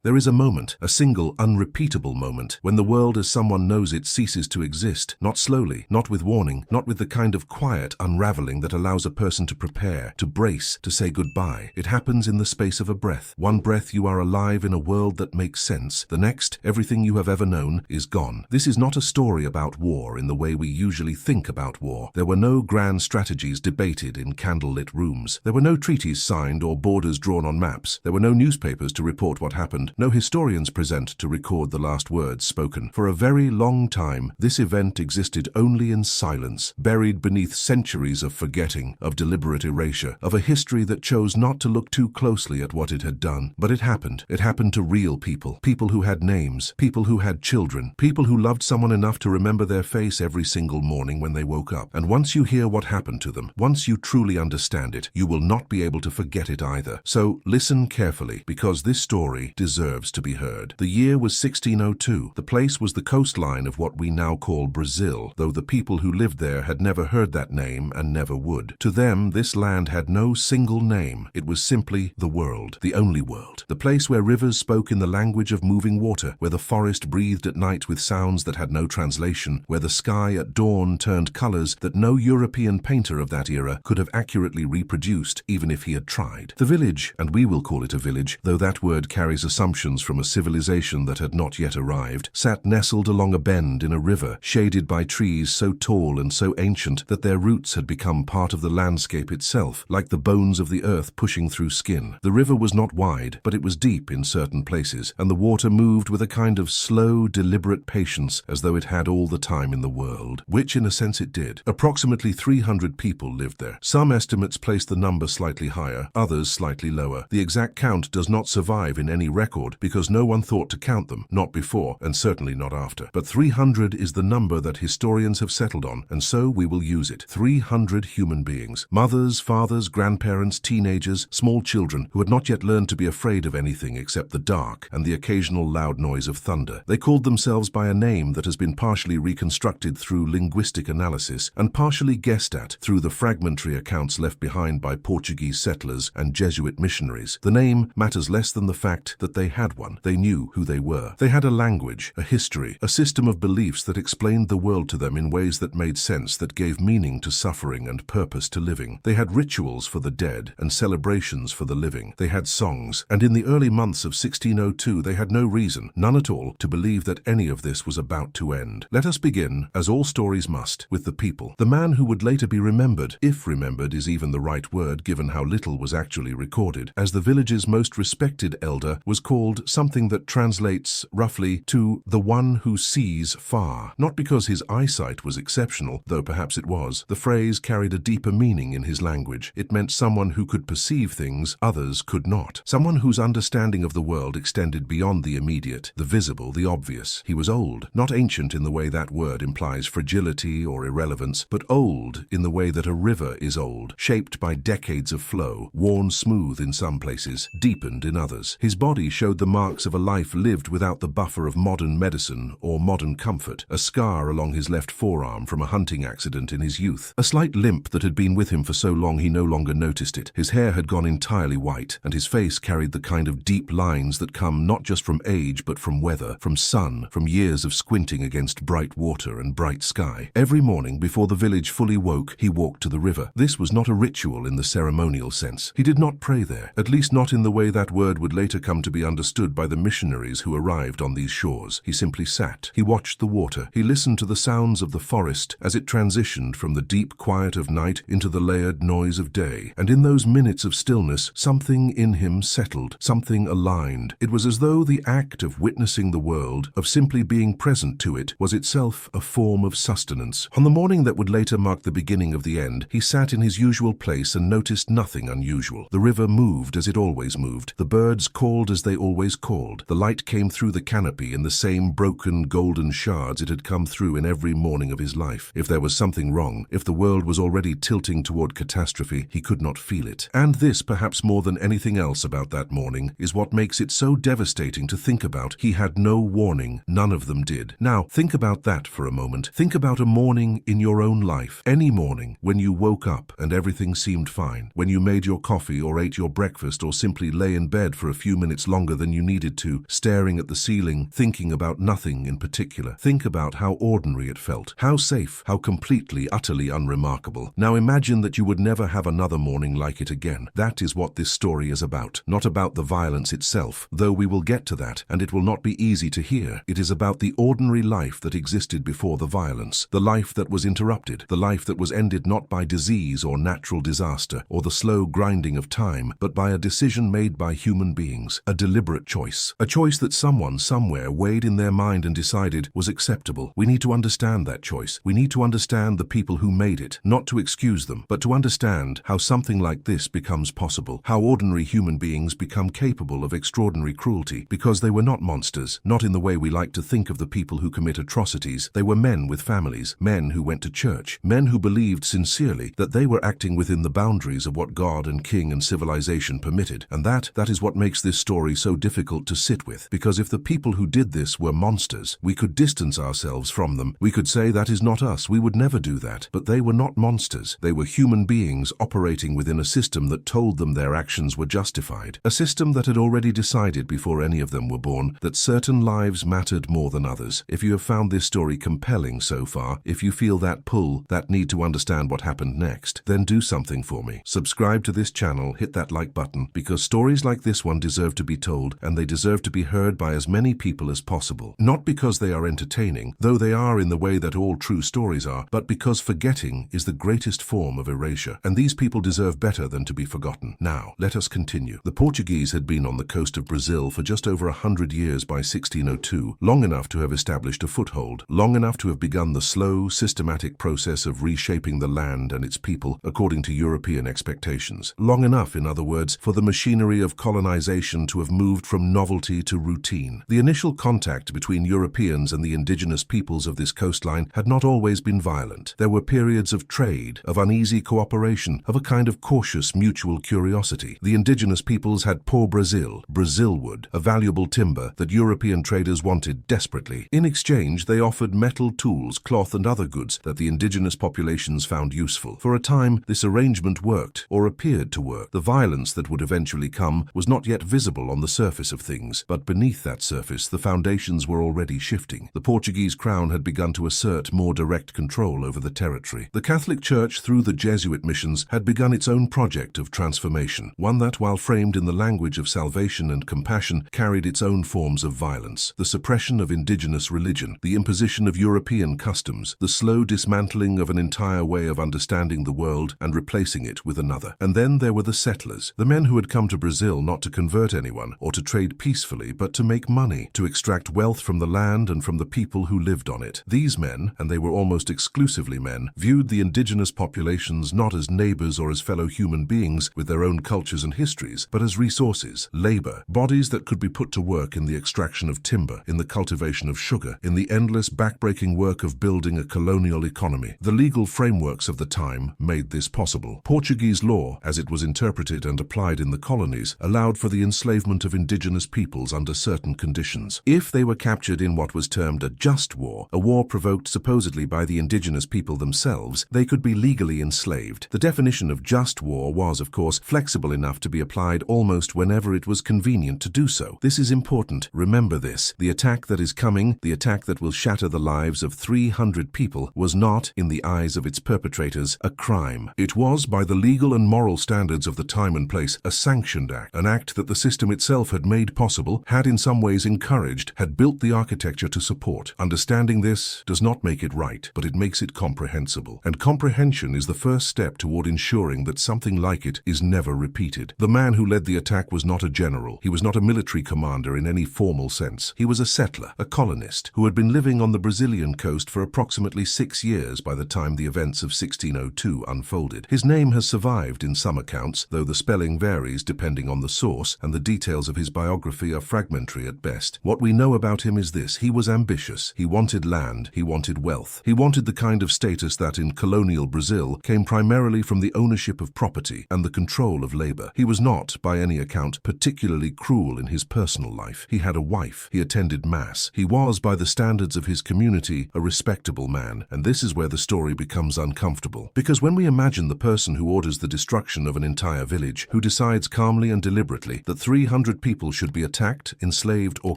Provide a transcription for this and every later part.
There is a moment, a single, unrepeatable moment, when the world as someone knows it ceases to exist, not slowly, not with warning, not with the kind of quiet unraveling that allows a person to prepare, to brace, to say goodbye. It happens in the space of a breath. One breath you are alive in a world that makes sense. The next, everything you have ever known is gone. This is not a story about war in the way we usually think about war. There were no grand strategies debated in candlelit rooms. There were no treaties signed or borders drawn on maps. There were no newspapers to report what happened. No historians present to record the last words spoken. For a very long time, this event existed only in silence, buried beneath centuries of forgetting, of deliberate erasure, of a history that chose not to look too closely at what it had done. But it happened. It happened to real people. People who had names. People who had children. People who loved someone enough to remember their face every single morning when they woke up. And once you hear what happened to them, once you truly understand it, you will not be able to forget it either. So listen carefully, because this story deserves to be heard. The year was 1602. The place was the coastline of what we now call Brazil, though the people who lived there had never heard that name and never would. To them, this land had no single name. It was simply the world, the only world. The place where rivers spoke in the language of moving water, where the forest breathed at night with sounds that had no translation, where the sky at dawn turned colors that no European painter of that era could have accurately reproduced, even if he had tried. The village, and we will call it a village, though that word carries assumptions from a civilization that had not yet arrived, sat nestled along a bend in a river, shaded by trees so tall and so ancient that their roots had become part of the landscape itself, like the bones of the earth pushing through skin. The river was not wide, but it was deep in certain places, and the water moved with a kind of slow, deliberate patience, as though it had all the time in the world, which in a sense it did. Approximately 300 people lived there. Some estimates place the number slightly higher, others slightly lower. The exact count does not survive in any record because no one thought to count them, not before, and certainly not after. But 300 is the number that historians have settled on, and so we will use it. 300 human beings. Mothers, fathers, grandparents, teenagers, small children who had not yet learned to be afraid of anything except the dark and the occasional loud noise of thunder. They called themselves by a name that has been partially reconstructed through linguistic analysis and partially guessed at through the fragmentary accounts left behind by Portuguese settlers and Jesuit missionaries. The name matters less than the fact that they had one. They knew who they were. They had a language, a history, a system of beliefs that explained the world to them in ways that made sense, that gave meaning to suffering and purpose to living. They had rituals for the dead and celebrations for the living. They had songs, and in the early months of 1602 they had no reason, none at all, to believe that any of this was about to end. Let us begin, as all stories must, with the people. The man who would later be remembered, if remembered is even the right word given how little was actually recorded, as the village's most respected elder, was called something that translates roughly to the one who sees far. Not because his eyesight was exceptional, though perhaps it was. The phrase carried a deeper meaning in his language. It meant someone who could perceive things others could not. Someone whose understanding of the world extended beyond the immediate, the visible, the obvious. He was old, not ancient in the way that word implies fragility or irrelevance, but old in the way that a river is old, shaped by decades of flow, worn smooth in some places, deepened in others. His body showed the marks of a life lived without the buffer of modern medicine or modern comfort, a scar along his left forearm from a hunting accident in his youth, a slight limp that had been with him for so long he no longer noticed it. His hair had gone entirely white, and his face carried the kind of deep lines that come not just from age but from weather, from sun, from years of squinting against bright water and bright sky. Every morning before the village fully woke, he walked to the river. This was not a ritual in the ceremonial sense. He did not pray there, at least not in the way that word would later come to be understood by the missionaries who arrived on these shores. He simply sat. He watched the water. He listened to the sounds of the forest as it transitioned from the deep quiet of night into the layered noise of day. And in those minutes of stillness, something in him settled, something aligned. It was as though the act of witnessing the world, of simply being present to it, was itself a form of sustenance. On the morning that would later mark the beginning of the end, he sat in his usual place and noticed nothing unusual. The river moved as it always moved. The birds called as they always called. The light came through the canopy in the same broken golden shards it had come through in every morning of his life. If there was something wrong, if the world was already tilting toward catastrophe, he could not feel it. And this, perhaps more than anything else about that morning, is what makes it so devastating to think about. He had no warning. None of them did. Now, think about that for a moment. Think about a morning in your own life. Any morning when you woke up and everything seemed fine. When you made your coffee or ate your breakfast or simply lay in bed for a few minutes longer longer than you needed to, staring at the ceiling, thinking about nothing in particular. Think about how ordinary it felt, how safe, how completely, utterly unremarkable. Now imagine that you would never have another morning like it again. That is what this story is about. Not about the violence itself, though we will get to that, and it will not be easy to hear. It is about the ordinary life that existed before the violence, the life that was interrupted, the life that was ended not by disease or natural disaster or the slow grinding of time, but by a decision made by human beings, a deliberate choice. A choice that someone somewhere weighed in their mind and decided was acceptable. We need to understand that choice. We need to understand the people who made it, not to excuse them, but to understand how something like this becomes possible, how ordinary human beings become capable of extraordinary cruelty, because they were not monsters, not in the way we like to think of the people who commit atrocities. They were men with families, men who went to church, men who believed sincerely that they were acting within the boundaries of what God and king and civilization permitted. And that is what makes this story so difficult to sit with, because if the people who did this were monsters, we could distance ourselves from them. We could say that is not us, we would never do that. But they were not monsters. They were human beings operating within a system that told them their actions were justified. A system that had already decided before any of them were born that certain lives mattered more than others. If you have found this story compelling so far, if you feel that pull, that need to understand what happened next, then do something for me. Subscribe to this channel, hit that like button, because stories like this one deserve to be told, and they deserve to be heard by as many people as possible. Not because they are entertaining, though they are in the way that all true stories are, but because forgetting is the greatest form of erasure, and these people deserve better than to be forgotten. Now, let us continue. The Portuguese had been on the coast of Brazil for just over 100 years by 1602, long enough to have established a foothold, long enough to have begun the slow, systematic process of reshaping the land and its people according to European expectations. Long enough, in other words, for the machinery of colonization to have moved from novelty to routine. The initial contact between Europeans and the indigenous peoples of this coastline had not always been violent. There were periods of trade, of uneasy cooperation, of a kind of cautious mutual curiosity. The indigenous peoples had pau-brasil, Brazil wood, a valuable timber that European traders wanted desperately. In exchange, they offered metal tools, cloth, and other goods that the indigenous populations found useful. For a time, this arrangement worked, or appeared to work. The violence that would eventually come was not yet visible on the surface of things, but beneath that surface, the foundations were already shifting. The Portuguese crown had begun to assert more direct control over the territory. The Catholic Church, through the Jesuit missions, had begun its own project of transformation, one that, while framed in the language of salvation and compassion, carried its own forms of violence. The suppression of indigenous religion, the imposition of European customs, the slow dismantling of an entire way of understanding the world and replacing it with another. And then there were the settlers, the men who had come to Brazil not to convert anyone or to trade peacefully, but to make money, to extract wealth from the land and from the people who lived on it. These men, and they were almost exclusively men, viewed the indigenous populations not as neighbors or as fellow human beings with their own cultures and histories, but as resources, labor, bodies that could be put to work in the extraction of timber, in the cultivation of sugar, in the endless backbreaking work of building a colonial economy. The legal frameworks of the time made this possible. Portuguese law, as it was interpreted and applied in the colonies, allowed for the enslavement of indigenous peoples under certain conditions. If they were captured in what was termed a just war, a war provoked supposedly by the indigenous people themselves, they could be legally enslaved. The definition of just war was, of course, flexible enough to be applied almost whenever it was convenient to do so. This is important. Remember this. The attack that is coming, the attack that will shatter the lives of 300 people, was not, in the eyes of its perpetrators, a crime. It was, by the legal and moral standards of the time and place, a sanctioned act, an act that the system itself had made possible, had in some ways encouraged, had built the architecture to support. Understanding this does not make it right, but it makes it comprehensible. And comprehension is the first step toward ensuring that something like it is never repeated. The man who led the attack was not a general. He was not a military commander in any formal sense. He was a settler, a colonist, who had been living on the Brazilian coast for approximately 6 years by the time the events of 1602 unfolded. His name has survived in some accounts, though the spelling varies depending on the source, and the details of his biography are fragmentary at best. What we know about him is this: he was ambitious. He wanted land. He wanted wealth. He wanted the kind of status that in colonial Brazil came primarily from the ownership of property and the control of labor. He was not, by any account, particularly cruel in his personal life. He had a wife. He attended mass. He was, by the standards of his community, a respectable man. And this is where the story becomes uncomfortable. Because when we imagine the person who orders the destruction of an entire village, who decides calmly and deliberately that 300 that people should be attacked, enslaved, or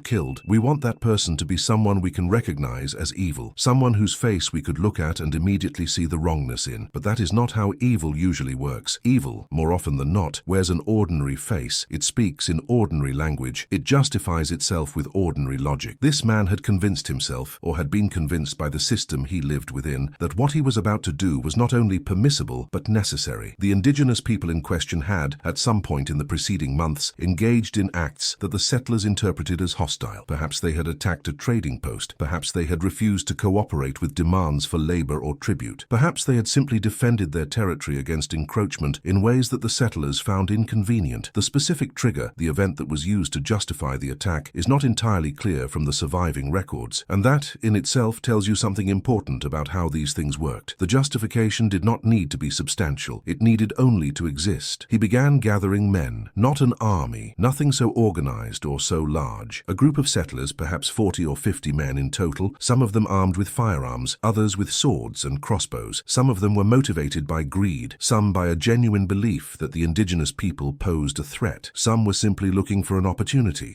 killed, we want that person to be someone we can recognize as evil, someone whose face we could look at and immediately see the wrongness in. But that is not how evil usually works. Evil, more often than not, wears an ordinary face. It speaks in ordinary language. It justifies itself with ordinary logic. This man had convinced himself, or had been convinced by the system he lived within, that what he was about to do was not only permissible, but necessary. The indigenous people in question had, at some point in the preceding months, engaged in acts that the settlers interpreted as hostile. Perhaps they had attacked a trading post. Perhaps they had refused to cooperate with demands for labor or tribute. Perhaps they had simply defended their territory against encroachment in ways that the settlers found inconvenient. The specific trigger, the event that was used to justify the attack, is not entirely clear from the surviving records, and that, in itself, tells you something important about how these things worked. The justification did not need to be substantial. It needed only to exist. He began gathering men, not an army, nothing so organized or so large. A group of settlers, perhaps 40 or 50 men in total, some of them armed with firearms, others with swords and crossbows. Some of them were motivated by greed, some by a genuine belief that the indigenous people posed a threat. Some were simply looking for an opportunity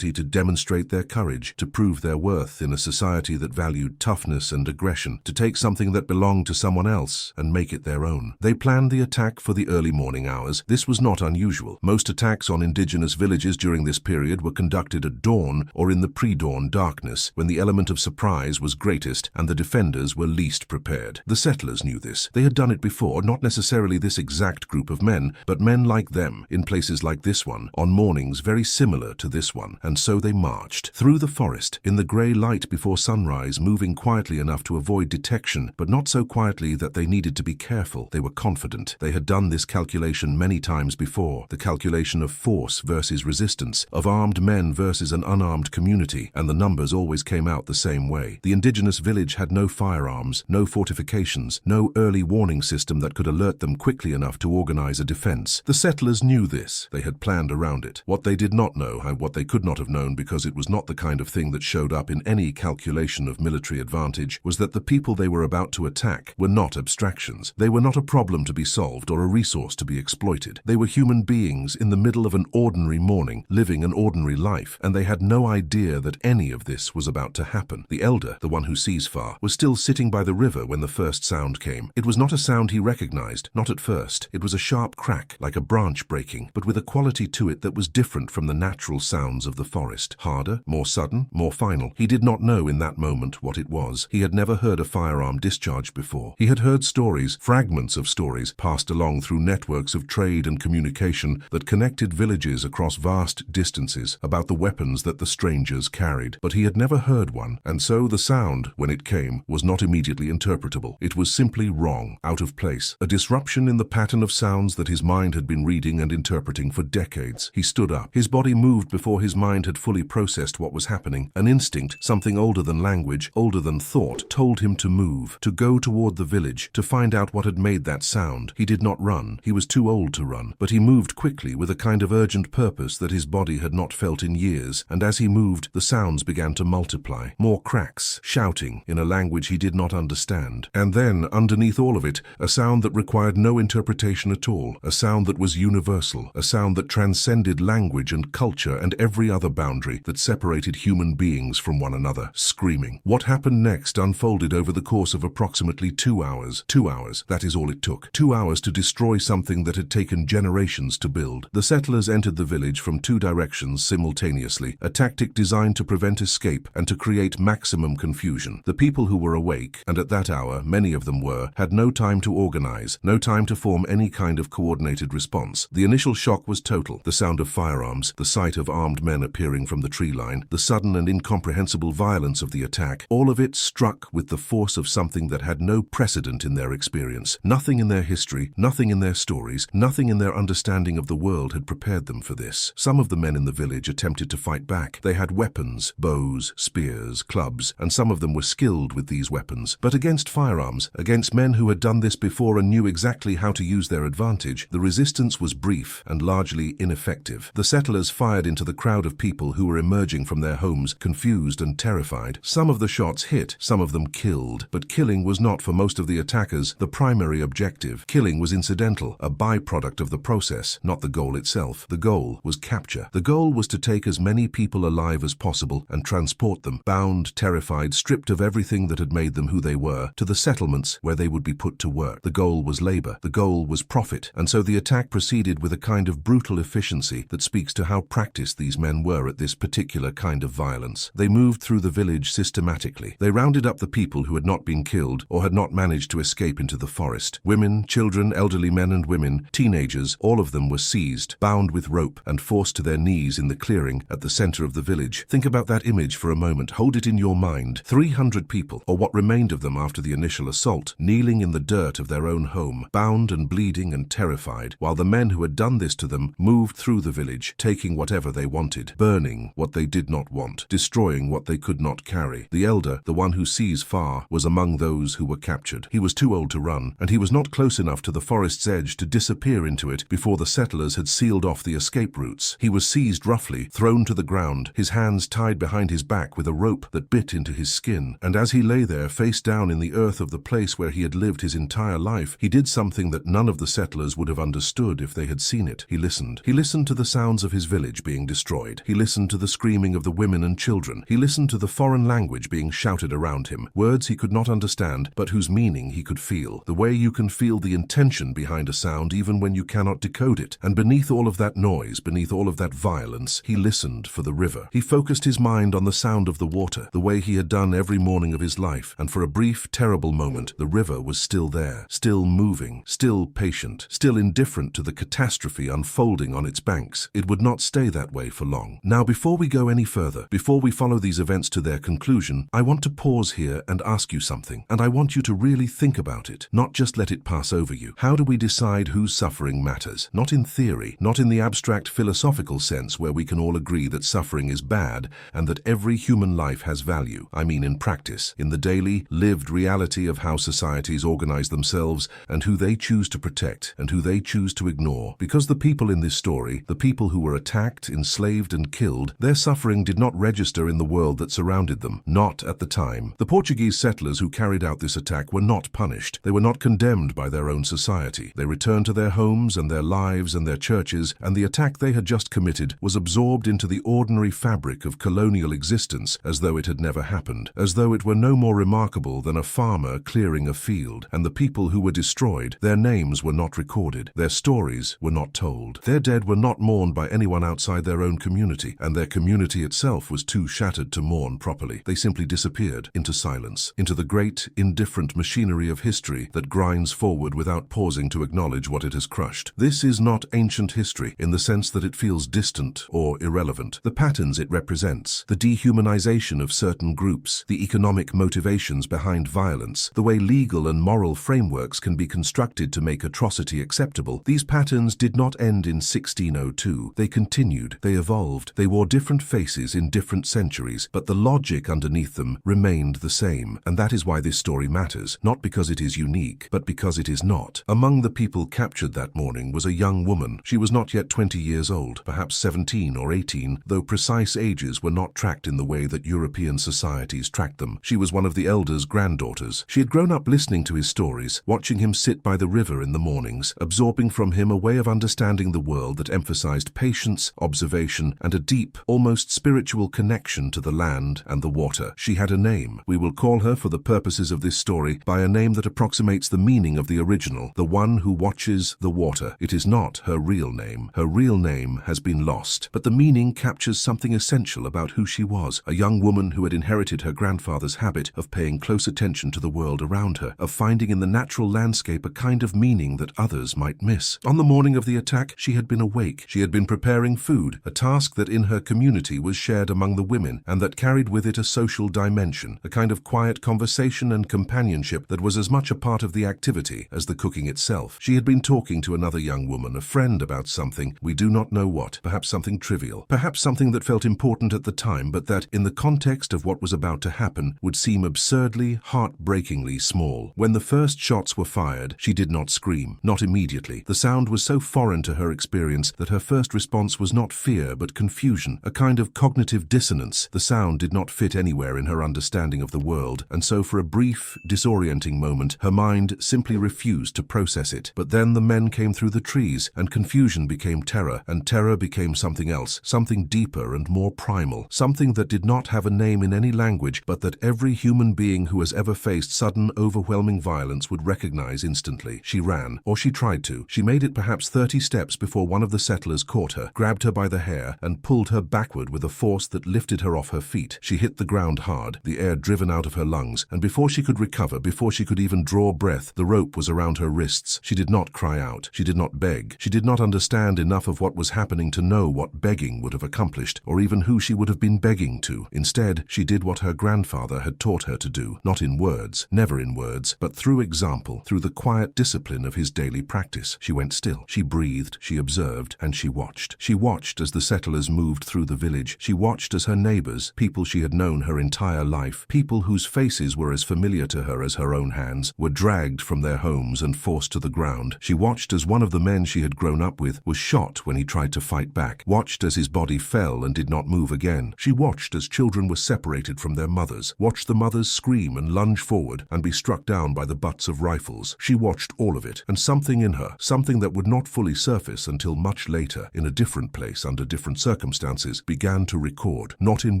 to demonstrate their courage, to prove their worth in a society that valued toughness and aggression, to take something that belonged to someone else and make it their own. They planned the attack for the early morning hours. This was not unusual. Most attacks on indigenous villages during this period were conducted at dawn or in the pre-dawn darkness, when the element of surprise was greatest and the defenders were least prepared. The settlers knew this. They had done it before, not necessarily this exact group of men, but men like them, in places like this one, on mornings very similar to this one, and so they marched through the forest, in the grey light before sunrise, moving quietly enough to avoid detection, but not so quietly that they needed to be careful. They were confident. They had done this calculation many times before, the calculation of force versus resistance, of armed men versus an unarmed community, and the numbers always came out the same way. The indigenous village had no firearms, no fortifications, no early warning system that could alert them quickly enough to organize a defense. The settlers knew this. They had planned around it. What they did not know, and what they could not have known because it was not the kind of thing that showed up in any calculation of military advantage, was that the people they were about to attack were not abstractions. They were not a problem to be solved or a resource to be exploited. They were human beings in the middle of an ordinary morning, living an ordinary life, and they had no idea that any of this was about to happen. The elder, the one who sees far, was still sitting by the river when the first sound came. It was not a sound he recognized, not at first. It was a sharp crack, like a branch breaking, but with a quality to it that was different from the natural sounds of the forest. Harder, more sudden, more final. He did not know in that moment what it was. He had never heard a firearm discharged before. He had heard stories, fragments of stories, passed along through networks of trade and communication that connected villages across vast distances, about the weapons that the strangers carried. But he had never heard one, and so the sound, when it came, was not immediately interpretable. It was simply wrong, out of place, a disruption in the pattern of sounds that his mind had been reading and interpreting for decades. He stood up. His body moved before his mind had fully processed what was happening. An instinct, something older than language, older than thought, told him to move, to go toward the village, to find out what had made that sound. He did not run. He was too old to run, but he moved quickly with a kind of urgent purpose that his body had not felt in years, and as he moved, the sounds began to multiply. More cracks, shouting, in a language he did not understand. And then, underneath all of it, a sound that required no interpretation at all, a sound that was universal, a sound that transcended language and culture and every other boundary that separated human beings from one another. Screaming. What happened next unfolded over the course of approximately 2 hours. 2 hours, that is all it took. 2 hours to destroy something that had taken generations to build. The settlers entered the village from 2 directions simultaneously, a tactic designed to prevent escape and to create maximum confusion. The people who were awake, and at that hour many of them were, had no time to organize, no time to form any kind of coordinated response. The initial shock was total. The sound of firearms, the sight of armed men appearing from the tree line, the sudden and incomprehensible violence of the attack, all of it struck with the force of something that had no precedent in their experience. Nothing in their history, nothing in their stories, nothing in their understanding of the world had prepared them for this. Some of the men in the village attempted to fight back. They had weapons, bows, spears, clubs, and some of them were skilled with these weapons. But against firearms, against men who had done this before and knew exactly how to use their advantage, the resistance was brief and largely ineffective. The settlers fired into the crowd of people who were emerging from their homes, confused and terrified. Some of the shots hit, some of them killed. But killing was not, for most of the attackers, the primary objective. Killing was incidental, a byproduct of the process, not the goal itself. The goal was was capture. The goal was to take as many people alive as possible and transport them, bound, terrified, stripped of everything that had made them who they were, to the settlements where they would be put to work. The goal was labor. The goal was profit. And so the attack proceeded with a kind of brutal efficiency that speaks to how practiced these men were at this particular kind of violence. They moved through the village systematically. They rounded up the people who had not been killed or had not managed to escape into the forest. Women, children, elderly men and women, teenagers, all of them were seized, bound with rope, and forced to their knees in the clearing at the center of the village. Think about that image for a moment. Hold it in your mind. 300 people, or what remained of them after the initial assault, kneeling in the dirt of their own home, bound and bleeding and terrified, while the men who had done this to them moved through the village, taking whatever they wanted, burning what they did not want, destroying what they could not carry. The elder, the one who sees far, was among those who were captured. He was too old to run, and he was not close enough to the forest's edge to disappear into it before the settlers had sealed off the escape routes. He was seized roughly, thrown to the ground, his hands tied behind his back with a rope that bit into his skin. And as he lay there, face down in the earth of the place where he had lived his entire life, he did something that none of the settlers would have understood if they had seen it. He listened. He listened to the sounds of his village being destroyed. He listened to the screaming of the women and children. He listened to the foreign language being shouted around him, words he could not understand, but whose meaning he could feel. The way you can feel the intention behind a sound even when you cannot decode it. And beneath all of that noise, beneath all of that violence, he listened for the river. He focused his mind on the sound of the water, the way he had done every morning of his life, and for a brief, terrible moment, the river was still there, still moving, still patient, still indifferent to the catastrophe unfolding on its banks. It would not stay that way for long. Now, before we go any further, before we follow these events to their conclusion, I want to pause here and ask you something, and I want you to really think about it, not just let it pass over you. How do we decide whose suffering matters? Not in theory, not in the abstract philosophical sense where we can all agree that suffering is bad and that every human life has value. I mean in practice, in the daily, lived reality of how societies organize themselves and who they choose to protect and who they choose to ignore. Because the people in this story, the people who were attacked, enslaved and killed, their suffering did not register in the world that surrounded them, not at the time. The Portuguese settlers who carried out this attack were not punished. They were not condemned by their own society. They returned to their homes and their lives and their churches, and the attack they had just committed was absorbed into the ordinary fabric of colonial existence as though it had never happened, as though it were no more remarkable than a farmer clearing a field. And the people who were destroyed, their names were not recorded, their stories were not told. Their dead were not mourned by anyone outside their own community, and their community itself was too shattered to mourn properly. They simply disappeared into silence, into the great, indifferent machinery of history that grinds forward without pausing to acknowledge what it has crushed. This is not ancient history in the sense that it feels distant or irrelevant. The patterns it represents, the dehumanization of certain groups, the economic motivations behind violence, the way legal and moral frameworks can be constructed to make atrocity acceptable, these patterns did not end in 1602. They continued, they evolved, they wore different faces in different centuries, but the logic underneath them remained the same. And that is why this story matters, not because it is unique, but because it is not. Among the people captured that morning was a young woman. She was not yet 20 years old, perhaps 17 or 18, though precise ages were not tracked in the way that European societies tracked them. She was one of the elder's granddaughters. She had grown up listening to his stories, watching him sit by the river in the mornings, absorbing from him a way of understanding the world that emphasized patience, observation, and a deep, almost spiritual connection to the land and the water. She had a name. We will call her, for the purposes of this story, by a name that approximates the meaning of the original, the one who watches the water. It is not her real name. Her real name has been lost, but the meaning captures something essential about who she was, a young woman who had inherited her grandfather's habit of paying close attention to the world around her, of finding in the natural landscape a kind of meaning that others might miss. On the morning of the attack, she had been awake. She had been preparing food, a task that in her community was shared among the women and that carried with it a social dimension, a kind of quiet conversation and companionship that was as much a part of the activity as the cooking itself. She had been talking to another young woman, a friend, about something, we do not know what, perhaps something trivial, perhaps something that felt important at the time, but that, in the context of what was about to happen, would seem absurdly, heartbreakingly small. When the first shots were fired, she did not scream, not immediately. The sound was so foreign to her experience that her first response was not fear but confusion, a kind of cognitive dissonance. The sound did not fit anywhere in her understanding of the world, and so for a brief, disorienting moment, her mind simply refused to process it. But then the men came through the trees, and confusion became terror, and and terror became something else, something deeper and more primal, something that did not have a name in any language, but that every human being who has ever faced sudden, overwhelming violence would recognize instantly. She ran, or she tried to. She made it perhaps 30 steps before one of the settlers caught her, grabbed her by the hair, and pulled her backward with a force that lifted her off her feet. She hit the ground hard, the air driven out of her lungs, and before she could recover, before she could even draw breath, the rope was around her wrists. She did not cry out. She did not beg. She did not understand enough of what was happening to know what begging would have accomplished, or even who she would have been begging to. Instead, she did what her grandfather had taught her to do, not in words, never in words, but through example, through the quiet discipline of his daily practice. She went still. She breathed, she observed, and she watched. She watched as the settlers moved through the village. She watched as her neighbors, people she had known her entire life, people whose faces were as familiar to her as her own hands, were dragged from their homes and forced to the ground. She watched as one of the men she had grown up with was shot when he tried to fight back, watched as his body fell and did not move again. She watched as children were separated from their mothers, watched the mothers scream and lunge forward and be struck down by the butts of rifles. She watched all of it, and something in her, something that would not fully surface until much later, in a different place under different circumstances, began to record, not in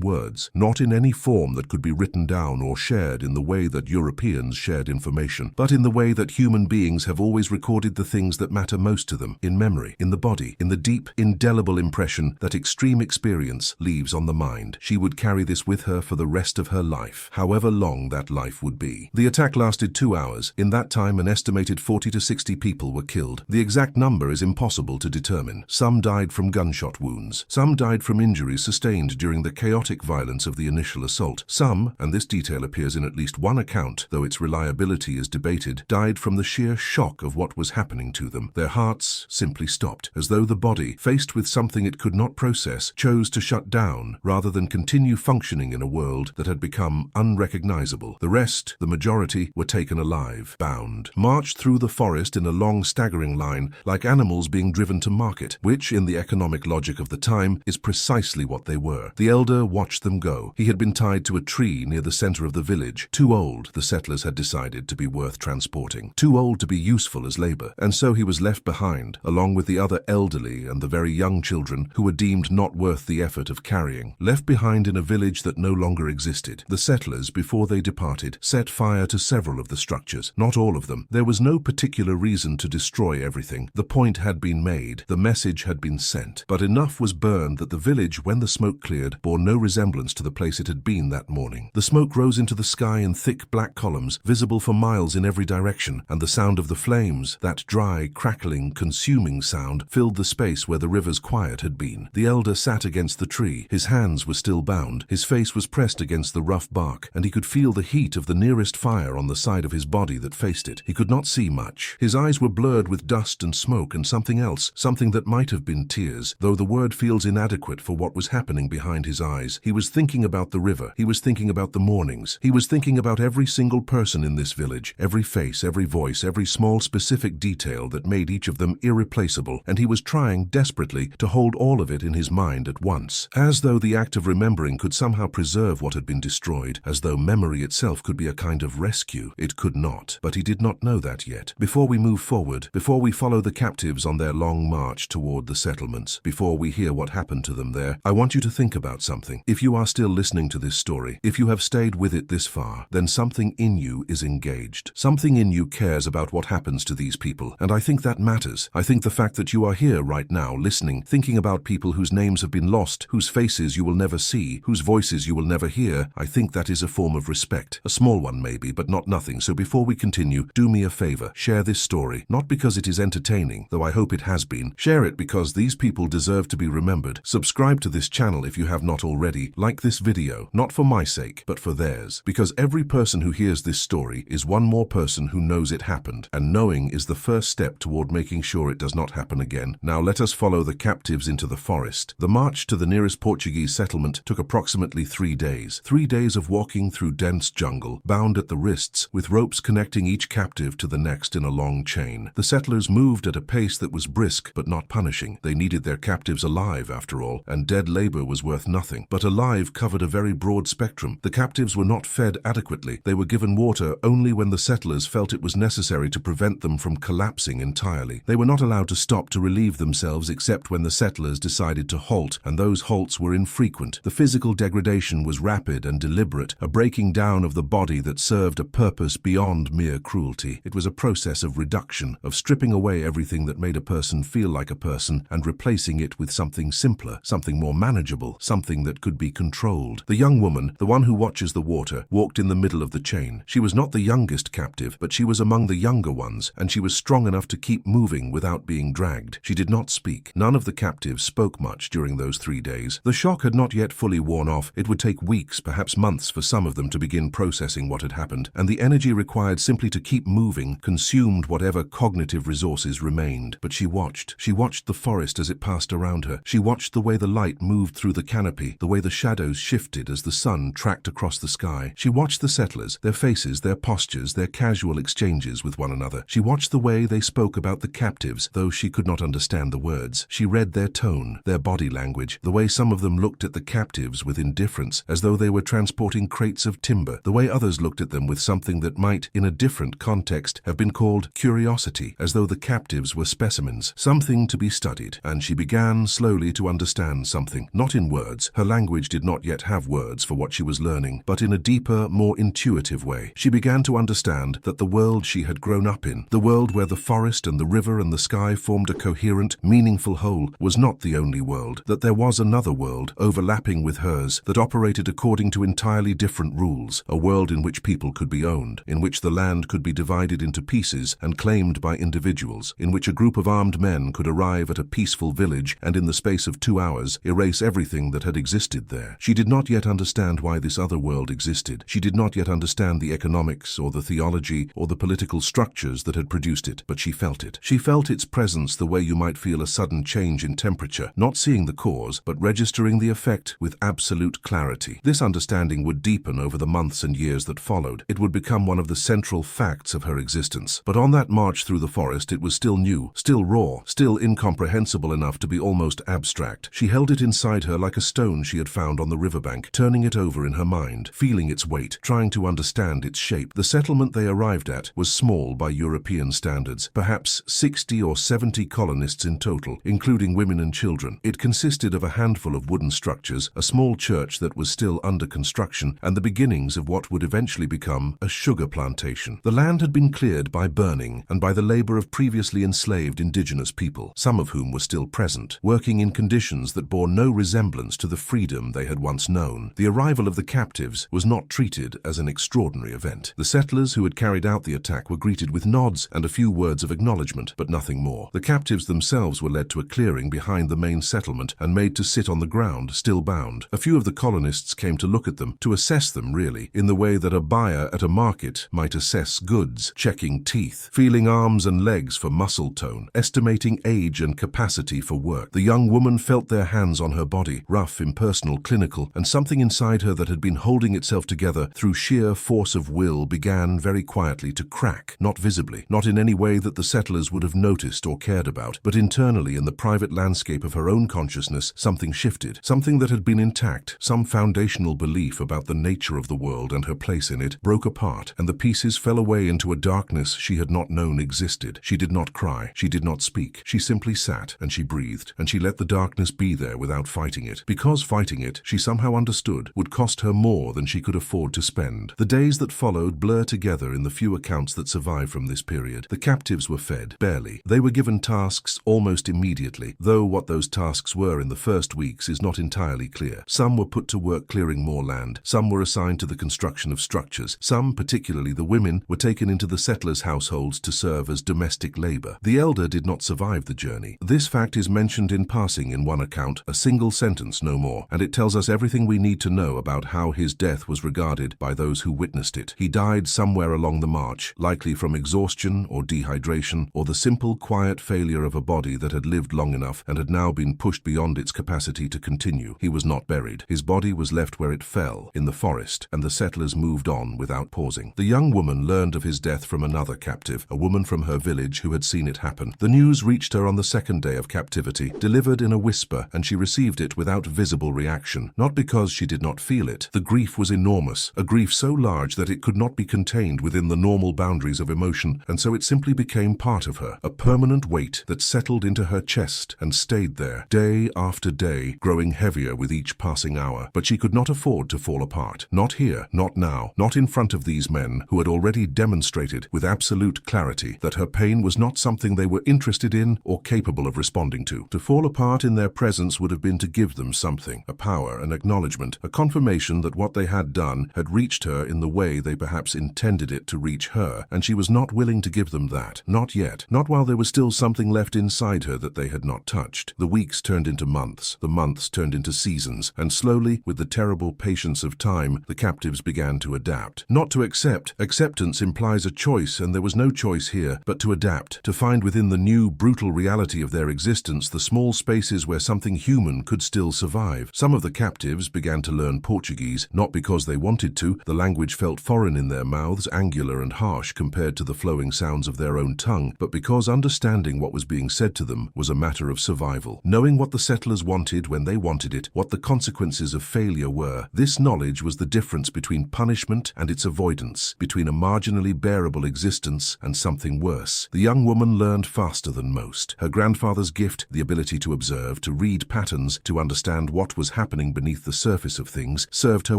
words, not in any form that could be written down or shared in the way that Europeans shared information, but in the way that human beings have always recorded the things that matter most to them, in memory, in the body, in the deep, indelible impression that extreme experience leaves on the mind. She would carry this with her for the rest of her life, however long that life would be. The attack lasted 2 hours. In that time, an estimated 40 to 60 people were killed. The exact number is impossible to determine. Some died from gunshot wounds. Some died from injuries sustained during the chaotic violence of the initial assault. Some, and this detail appears in at least one account, though its reliability is debated, died from the sheer shock of what was happening to them. Their hearts simply stopped, as though the body, faced with something it could not process, chose to shut down rather than continue functioning in a world that had become unrecognizable. The rest, the majority, were taken alive, bound, marched through the forest in a long staggering line, like animals being driven to market, which, in the economic logic of the time, is precisely what they were. The elder watched them go. He had been tied to a tree near the center of the village, too old, the settlers had decided, to be worth transporting, too old to be useful as labor, and so he was left behind, along with the other elderly and the very young children who were deemed not worth the effort of carrying, left behind in a village that no longer existed. The settlers, before they departed, set fire to several of the structures, not all of them. There was no particular reason to destroy everything. The point had been made, the message had been sent, but enough was burned that the village, when the smoke cleared, bore no resemblance to the place it had been that morning. The smoke rose into the sky in thick black columns, visible for miles in every direction, and the sound of the flames, that dry, crackling, consuming sound, filled the space where the river's quiet had been. The elder sat against the tree. His hands were still bound. His face was pressed against the rough bark, and he could feel the heat of the nearest fire on the side of his body that faced it. He could not see much. His eyes were blurred with dust and smoke and something else, something that might have been tears, though the word feels inadequate for what was happening behind his eyes. He was thinking about the river. He was thinking about the mornings. He was thinking about every single person in this village, every face, every voice, every small specific detail that made each of them irreplaceable, and he was trying desperately to hold all of it in his mind at once, as though the act of remembering could somehow preserve what had been destroyed, as though memory itself could be a kind of rescue. It could not, but he did not know that yet. Before we move forward, before we follow the captives on their long march toward the settlements, before we hear what happened to them there, I want you to think about something. If you are still listening to this story, if you have stayed with it this far, then something in you is engaged. Something in you cares about what happens to these people, and I think that matters. I think the fact that you are here right now, listening, thinking about people whose names have been lost, whose faces you will never see, whose voices you will never hear, I think that is a form of respect. A small one maybe, but not nothing. So before we continue, do me a favor. Share this story, not because it is entertaining, though I hope it has been. Share it because these people deserve to be remembered. Subscribe to this channel if you have not already. Like this video, not for my sake, but for theirs. Because every person who hears this story is one more person who knows it happened, and knowing is the first step toward making sure it does not happen again. Now let us follow the captives into the forest. The march to the nearest Portuguese settlement took approximately 3 days. 3 days of walking through dense jungle, bound at the wrists, with ropes connecting each captive to the next in a long chain. The settlers moved at a pace that was brisk but not punishing. They needed their captives alive, after all, and dead labor was worth nothing. But alive covered a very broad spectrum. The captives were not fed adequately. They were given water only when the settlers felt it was necessary to prevent them from collapsing entirely. They were not allowed to stop to relieve themselves themselves except when the settlers decided to halt, and those halts were infrequent. The physical degradation was rapid and deliberate, a breaking down of the body that served a purpose beyond mere cruelty. It was a process of reduction, of stripping away everything that made a person feel like a person and replacing it with something simpler, something more manageable, something that could be controlled. The young woman, the one who watches the water, walked in the middle of the chain. She was not the youngest captive, but she was among the younger ones, and she was strong enough to keep moving without being dragged. She did not speak. None of the captives spoke much during those 3 days. The shock had not yet fully worn off. It would take weeks, perhaps months, for some of them to begin processing what had happened, and the energy required simply to keep moving consumed whatever cognitive resources remained. But she watched. She watched the forest as it passed around her. She watched the way the light moved through the canopy, the way the shadows shifted as the sun tracked across the sky. She watched the settlers, their faces, their postures, their casual exchanges with one another. She watched the way they spoke about the captives, though she could not understand the words. She read their tone, their body language, the way some of them looked at the captives with indifference, as though they were transporting crates of timber, the way others looked at them with something that might, in a different context, have been called curiosity, as though the captives were specimens, something to be studied. And she began slowly to understand something, not in words. Her language did not yet have words for what she was learning, but in a deeper, more intuitive way. She began to understand that the world she had grown up in, the world where the forest and the river and the sky formed a coherent, meaningful whole, was not the only world, that there was another world, overlapping with hers, that operated according to entirely different rules, a world in which people could be owned, in which the land could be divided into pieces and claimed by individuals, in which a group of armed men could arrive at a peaceful village and in the space of 2 hours erase everything that had existed there. She did not yet understand why this other world existed. She did not yet understand the economics or the theology or the political structures that had produced it, but she felt it. She felt its presence the way you might feel a sudden change in temperature, not seeing the cause, but registering the effect with absolute clarity. This understanding would deepen over the months and years that followed. It would become one of the central facts of her existence. But on that march through the forest, it was still new, still raw, still incomprehensible enough to be almost abstract. She held it inside her like a stone she had found on the riverbank, turning it over in her mind, feeling its weight, trying to understand its shape. The settlement they arrived at was small by European standards, perhaps 60 or 70 colonists in total, including women and children. It consisted of a handful of wooden structures, a small church that was still under construction, and the beginnings of what would eventually become a sugar plantation. The land had been cleared by burning and by the labor of previously enslaved indigenous people, some of whom were still present, working in conditions that bore no resemblance to the freedom they had once known. The arrival of the captives was not treated as an extraordinary event. The settlers who had carried out the attack were greeted with nods and a few words of acknowledgement, but nothing more. The captives themselves were led to a clearing behind the main settlement and made to sit on the ground, still bound. A few of the colonists came to look at them, to assess them really, in the way that a buyer at a market might assess goods, checking teeth, feeling arms and legs for muscle tone, estimating age and capacity for work. The young woman felt their hands on her body, rough, impersonal, clinical, and something inside her that had been holding itself together through sheer force of will began very quietly to crack, not visibly, not in any way that the settlers would have noticed or cared about, but internally in the private landscape of her own consciousness, something shifted, something that had been intact, some foundational belief about the nature of the world and her place in it broke apart, and the pieces fell away into a darkness she had not known existed. She did not cry, she did not speak, she simply sat, and she breathed, and she let the darkness be there without fighting it, because fighting it, she somehow understood, would cost her more than she could afford to spend. The days that followed blur together in the few accounts that survive from this period. The captives were fed, barely. They were given tasks almost immediately, though what those tasks were in the first weeks is not entirely clear. Some were put to work clearing more land, some were assigned to the construction of structures, some, particularly the women, were taken into the settlers' households to serve as domestic labor. The elder did not survive the journey. This fact is mentioned in passing in one account, a single sentence, no more, and it tells us everything we need to know about how his death was regarded by those who witnessed it. He died somewhere along the march, likely from exhaustion or dehydration, or the simple, quiet failure of a body that had lived long enough and had now been pushed beyond its capacity to continue. He was not buried. His body was left where it fell, in the forest, and the settlers moved on without pausing. The young woman learned of his death from another captive, a woman from her village who had seen it happen. The news reached her on the second day of captivity, delivered in a whisper, and she received it without visible reaction, not because she did not feel it. The grief was enormous, a grief so large that it could not be contained within the normal boundaries of emotion, and so it simply became part of her, a permanent weight that settled into her her chest and stayed there, day after day, growing heavier with each passing hour. But she could not afford to fall apart. Not here, not now, not in front of these men who had already demonstrated with absolute clarity that her pain was not something they were interested in or capable of responding to. To fall apart in their presence would have been to give them something, a power, an acknowledgement, a confirmation that what they had done had reached her in the way they perhaps intended it to reach her, and she was not willing to give them that. Not yet. Not while there was still something left inside her that they had not touched. The weeks turned into months, the months turned into seasons, and slowly, with the terrible patience of time, the captives began to adapt. Not to accept. Acceptance implies a choice, and there was no choice here, but to adapt, to find within the new, brutal reality of their existence the small spaces where something human could still survive. Some of the captives began to learn Portuguese, not because they wanted to. The language felt foreign in their mouths, angular and harsh compared to the flowing sounds of their own tongue, but because understanding what was being said to them was a matter of survival. Knowing what the settlers wanted when they wanted it, what the consequences of failure were, this knowledge was the difference between punishment and its avoidance, between a marginally bearable existence and something worse. The young woman learned faster than most. Her grandfather's gift, the ability to observe, to read patterns, to understand what was happening beneath the surface of things, served her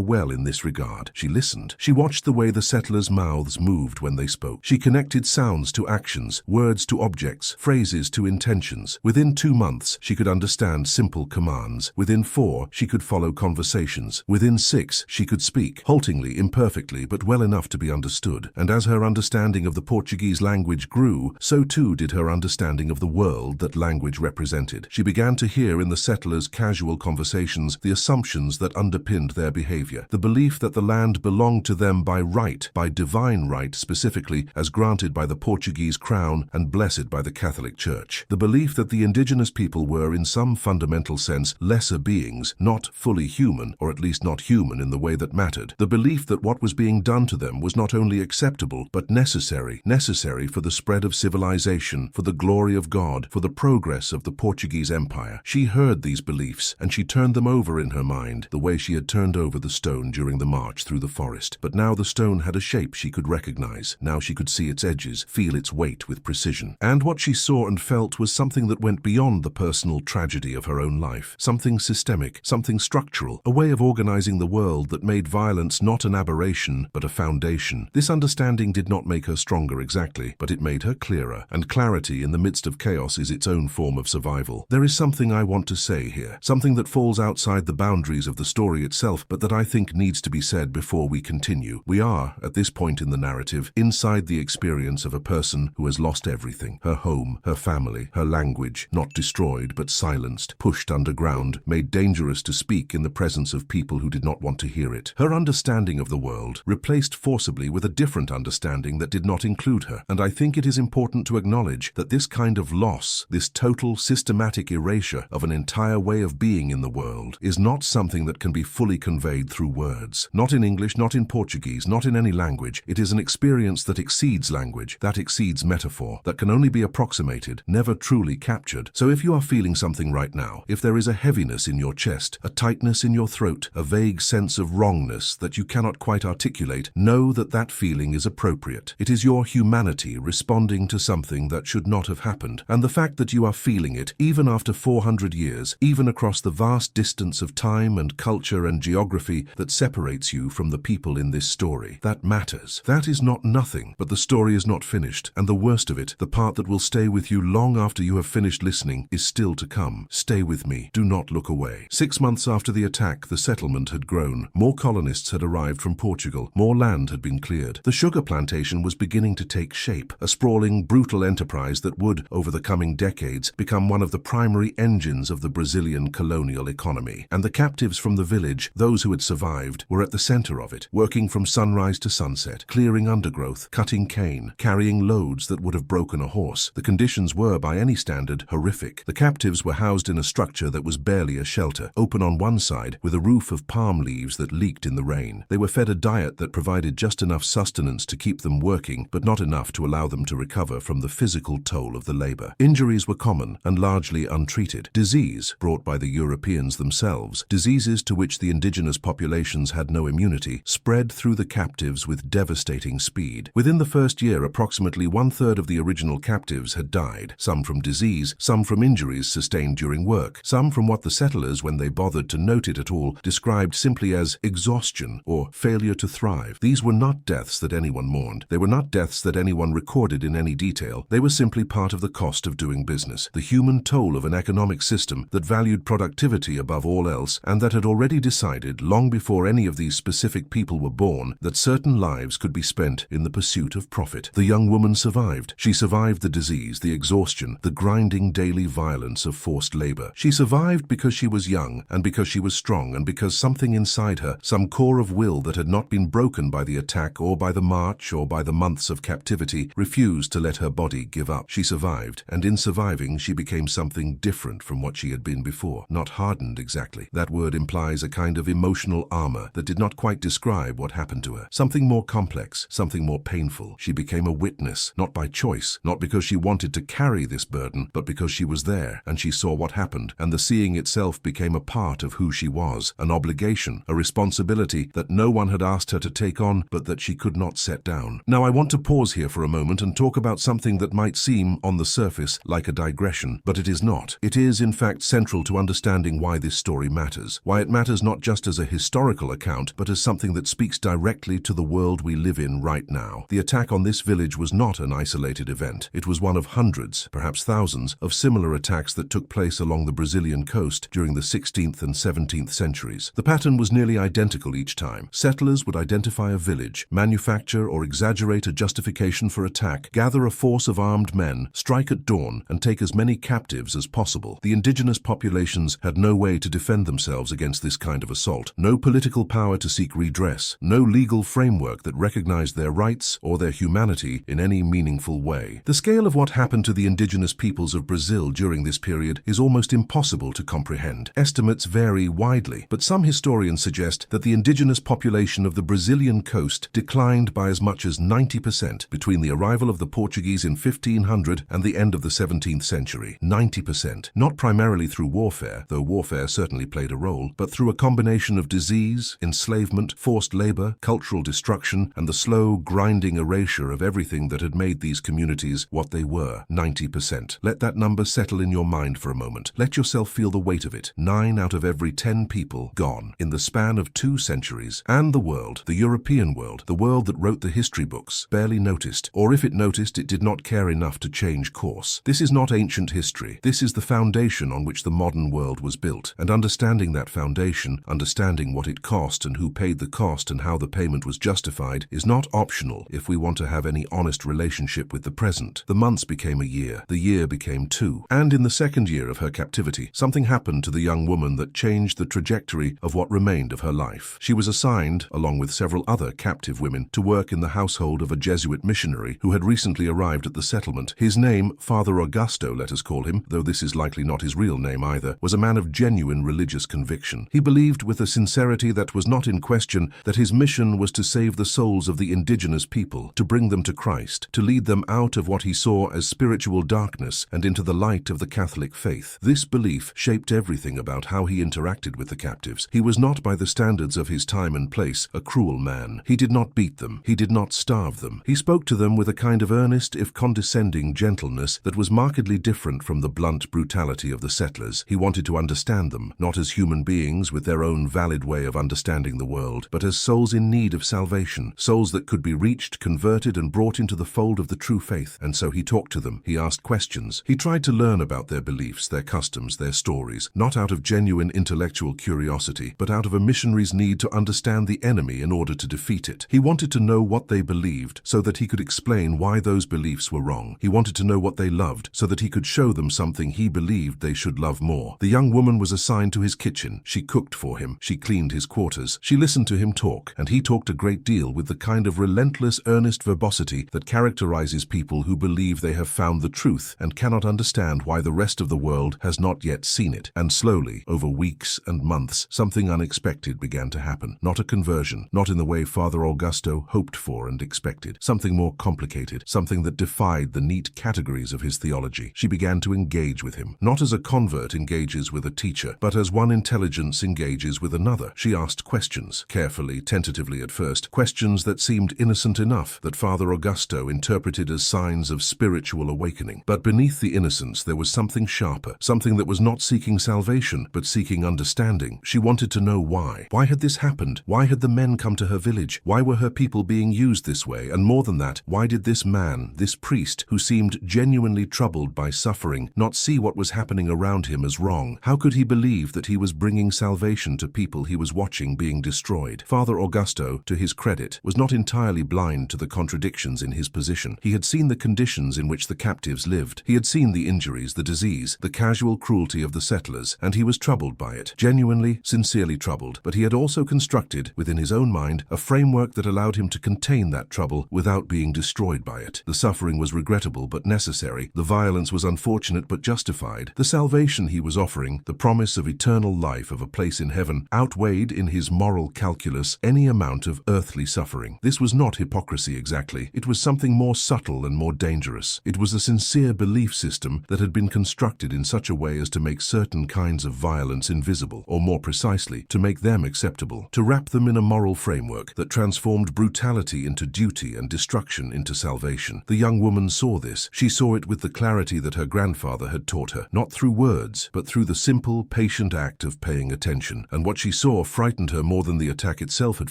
well in this regard. She listened. She watched the way the settlers' mouths moved when they spoke. She connected sounds to actions, words to objects, phrases to intentions. Within 2 months, she could understand simple commands. Within 4, she could follow conversations. Within 6, she could speak, haltingly, imperfectly, but well enough to be understood. And as her understanding of the Portuguese language grew, so too did her understanding of the world that language represented. She began to hear in the settlers' casual conversations the assumptions that underpinned their behavior, the belief that the land belonged to them by right, by divine right specifically, as granted by the Portuguese crown and blessed by the Catholic Church. The belief that the indigenous people were, in some fundamental sense, lesser beings, not fully human, or at least not human in the way that mattered. The belief that what was being done to them was not only acceptable, but necessary for the spread of civilization, for the glory of God, for the progress of the Portuguese Empire. She heard these beliefs, and she turned them over in her mind, the way she had turned over the stone during the march through the forest. But now the stone had a shape she could recognize. Now she could see its edges, feel its weight with precision. And what she saw and felt was something that went beyond the personal tragedy of her own life, something systemic, something structural, a way of organizing the world that made violence not an aberration, but a foundation. This understanding did not make her stronger exactly, but it made her clearer, and clarity in the midst of chaos is its own form of survival. There is something I want to say here, something that falls outside the boundaries of the story itself, but that I think needs to be said before we continue. We are, at this point in the narrative, inside the experience of a person who has lost everything: her home, her family, her language, not destroyed but silenced, pushed underground, made dangerous to speak in the presence of people who did not want to hear it. Her understanding of the world replaced forcibly with a different understanding that did not include her, and I think it is important to acknowledge that this kind of loss, this total systematic erasure of an entire way of being in the world, is not something that can be fully conveyed through words. Not in English, not in Portuguese, not in any language. It is an experience that exceeds language, that exceeds metaphor, that can only be approximated, never truly captured. So if you are feeling something right now, if there is a heaviness in your chest, a tightness in your throat, a vague sense of wrongness that you cannot quite articulate, know that that feeling is appropriate. It is your humanity responding to something that should not have happened, and the fact that you are feeling it, even after 400 years, even across the vast distance of time and culture and geography that separates you from the people in this story, that matters. That is not nothing, but the story is not finished, and the worst of it, the part that will stay with you long after you have finished listening, is still to come. Stay with me. Do not look away. 6 months after the attack, the settlement had grown. More colonists had arrived from Portugal. More land had been cleared. The sugar plantation was beginning to take shape, a sprawling, brutal enterprise that would, over the coming decades, become one of the primary engines of the Brazilian colonial economy. And the captives from the village, those who had survived, were at the center of it, working from sunrise to sunset, clearing undergrowth, cutting cane, carrying loads that would have broken a horse. The conditions were, by any standard, horrific. The captives were housed in a structure that was barely a shelter, open on one side, with a roof of palm leaves that leaked in the rain. They were fed a diet that provided just enough sustenance to keep them working, but not enough to allow them to recover from the physical toll of the labor. Injuries were common and largely untreated. Disease, brought by the Europeans themselves, diseases to which the indigenous populations had no immunity, spread through the captives with devastating speed. Within the first year, approximately 1/3 of the original captives had died, some from disease, disease, some from injuries sustained during work, some from what the settlers, when they bothered to note it at all, described simply as exhaustion or failure to thrive. These were not deaths that anyone mourned. They were not deaths that anyone recorded in any detail. They were simply part of the cost of doing business, the human toll of an economic system that valued productivity above all else and that had already decided, long before any of these specific people were born, that certain lives could be spent in the pursuit of profit. The young woman survived. She survived the disease, the exhaustion, the grinding daily violence of forced labor. She survived because she was young and because she was strong and because something inside her, some core of will that had not been broken by the attack or by the march or by the months of captivity, refused to let her body give up. She survived, and in surviving she became something different from what she had been before. Not hardened exactly. That word implies a kind of emotional armor that did not quite describe what happened to her. Something more complex, something more painful. She became a witness, not by choice, not because she wanted to carry this burden, but because she was there and she saw what happened, and the seeing itself became a part of who she was, an obligation, a responsibility that no one had asked her to take on, but that she could not set down. Now I want to pause here for a moment and talk about something that might seem, on the surface, like a digression, but it is not. It is, in fact, central to understanding why this story matters, why it matters not just as a historical account, but as something that speaks directly to the world we live in right now. The attack on this village was not an isolated event. It was one of hundreds, perhaps thousands, of similar attacks that took place along the Brazilian coast during the 16th and 17th centuries. The pattern was nearly identical each time. Settlers would identify a village, manufacture or exaggerate a justification for attack, gather a force of armed men, strike at dawn, and take as many captives as possible. The indigenous populations had no way to defend themselves against this kind of assault, no political power to seek redress, no legal framework that recognized their rights or their humanity in any meaningful way. The scale of what happened to the indigenous peoples of Brazil during this period is almost impossible to comprehend. Estimates vary widely, but some historians suggest that the indigenous population of the Brazilian coast declined by as much as 90% between the arrival of the Portuguese in 1500 and the end of the 17th century. 90%. Not primarily through warfare, though warfare certainly played a role, but through a combination of disease, enslavement, forced labor, cultural destruction, and the slow, grinding erasure of everything that had made these communities what they were. 90%. Let that number settle in your mind for a moment. Let yourself feel the weight of it. 9 out of every 10 people gone in the span of 2 centuries. And the world, the European world, the world that wrote the history books, barely noticed, or if it noticed, it did not care enough to change course. This is not ancient history. This is the foundation on which the modern world was built, and understanding that foundation, understanding what it cost and who paid the cost and how the payment was justified, is not optional if we want to have any honest relationship with the present. The months became a year. The year became 2. And in the second year of her captivity, something happened to the young woman that changed the trajectory of what remained of her life. She was assigned, along with several other captive women, to work in the household of a Jesuit missionary who had recently arrived at the settlement. His name, Father Augusto, let us call him, though this is likely not his real name either, was a man of genuine religious conviction. He believed with a sincerity that was not in question that his mission was to save the souls of the indigenous people, to bring them to Christ, to lead them out of what he saw as spiritual darkness and into the light of the Catholic faith. This belief shaped everything about how he interacted with the captives. He was not, by the standards of his time and place, a cruel man. He did not beat them. He did not starve them. He spoke to them with a kind of earnest, if condescending, gentleness that was markedly different from the blunt brutality of the settlers. He wanted to understand them, not as human beings with their own valid way of understanding the world, but as souls in need of salvation, souls that could be reached, converted, and brought into the fold of the true faith. And so he talked to them. He asked questions. He tried to learn about their beliefs, their customs, their stories, not out of genuine intellectual curiosity, but out of a missionary's need to understand the enemy in order to defeat it. He wanted to know what they believed so that he could explain why those beliefs were wrong. He wanted to know what they loved so that he could show them something he believed they should love more. The young woman was assigned to his kitchen. She cooked for him. She cleaned his quarters. She listened to him talk, and he talked a great deal with the kind of relentless, earnest verbosity that characterizes people who believe they have found the truth and cannot understand why the rest of the world has not yet seen it. And slowly, over weeks and months, something unexpected began to happen. Not a conversion, not in the way Father Augusto hoped for and expected. Something more complicated, something that defied the neat categories of his theology. She began to engage with him, not as a convert engages with a teacher, but as one intelligence engages with another. She asked questions, carefully, tentatively at first, questions that seemed innocent enough, that Father Augusto interpreted as signs of spiritual awakening. But beneath beneath the innocence there was something sharper, something that was not seeking salvation, but seeking understanding. She wanted to know why. Why had this happened? Why had the men come to her village? Why were her people being used this way? And more than that, why did this man, this priest, who seemed genuinely troubled by suffering, not see what was happening around him as wrong? How could he believe that he was bringing salvation to people he was watching being destroyed? Father Augusto, to his credit, was not entirely blind to the contradictions in his position. He had seen the conditions in which the captives lived. He had seen the injuries, the disease, the casual cruelty of the settlers, and he was troubled by it. Genuinely, sincerely troubled. But he had also constructed, within his own mind, a framework that allowed him to contain that trouble without being destroyed by it. The suffering was regrettable but necessary. The violence was unfortunate but justified. The salvation he was offering, the promise of eternal life, of a place in heaven, outweighed in his moral calculus any amount of earthly suffering. This was not hypocrisy exactly. It was something more subtle and more dangerous. It was a sincere belief system that had been constructed in such a way as to make certain kinds of violence invisible, or more precisely, to make them acceptable, to wrap them in a moral framework that transformed brutality into duty and destruction into salvation. The young woman saw this. She saw it with the clarity that her grandfather had taught her, not through words, but through the simple, patient act of paying attention. And what she saw frightened her more than the attack itself had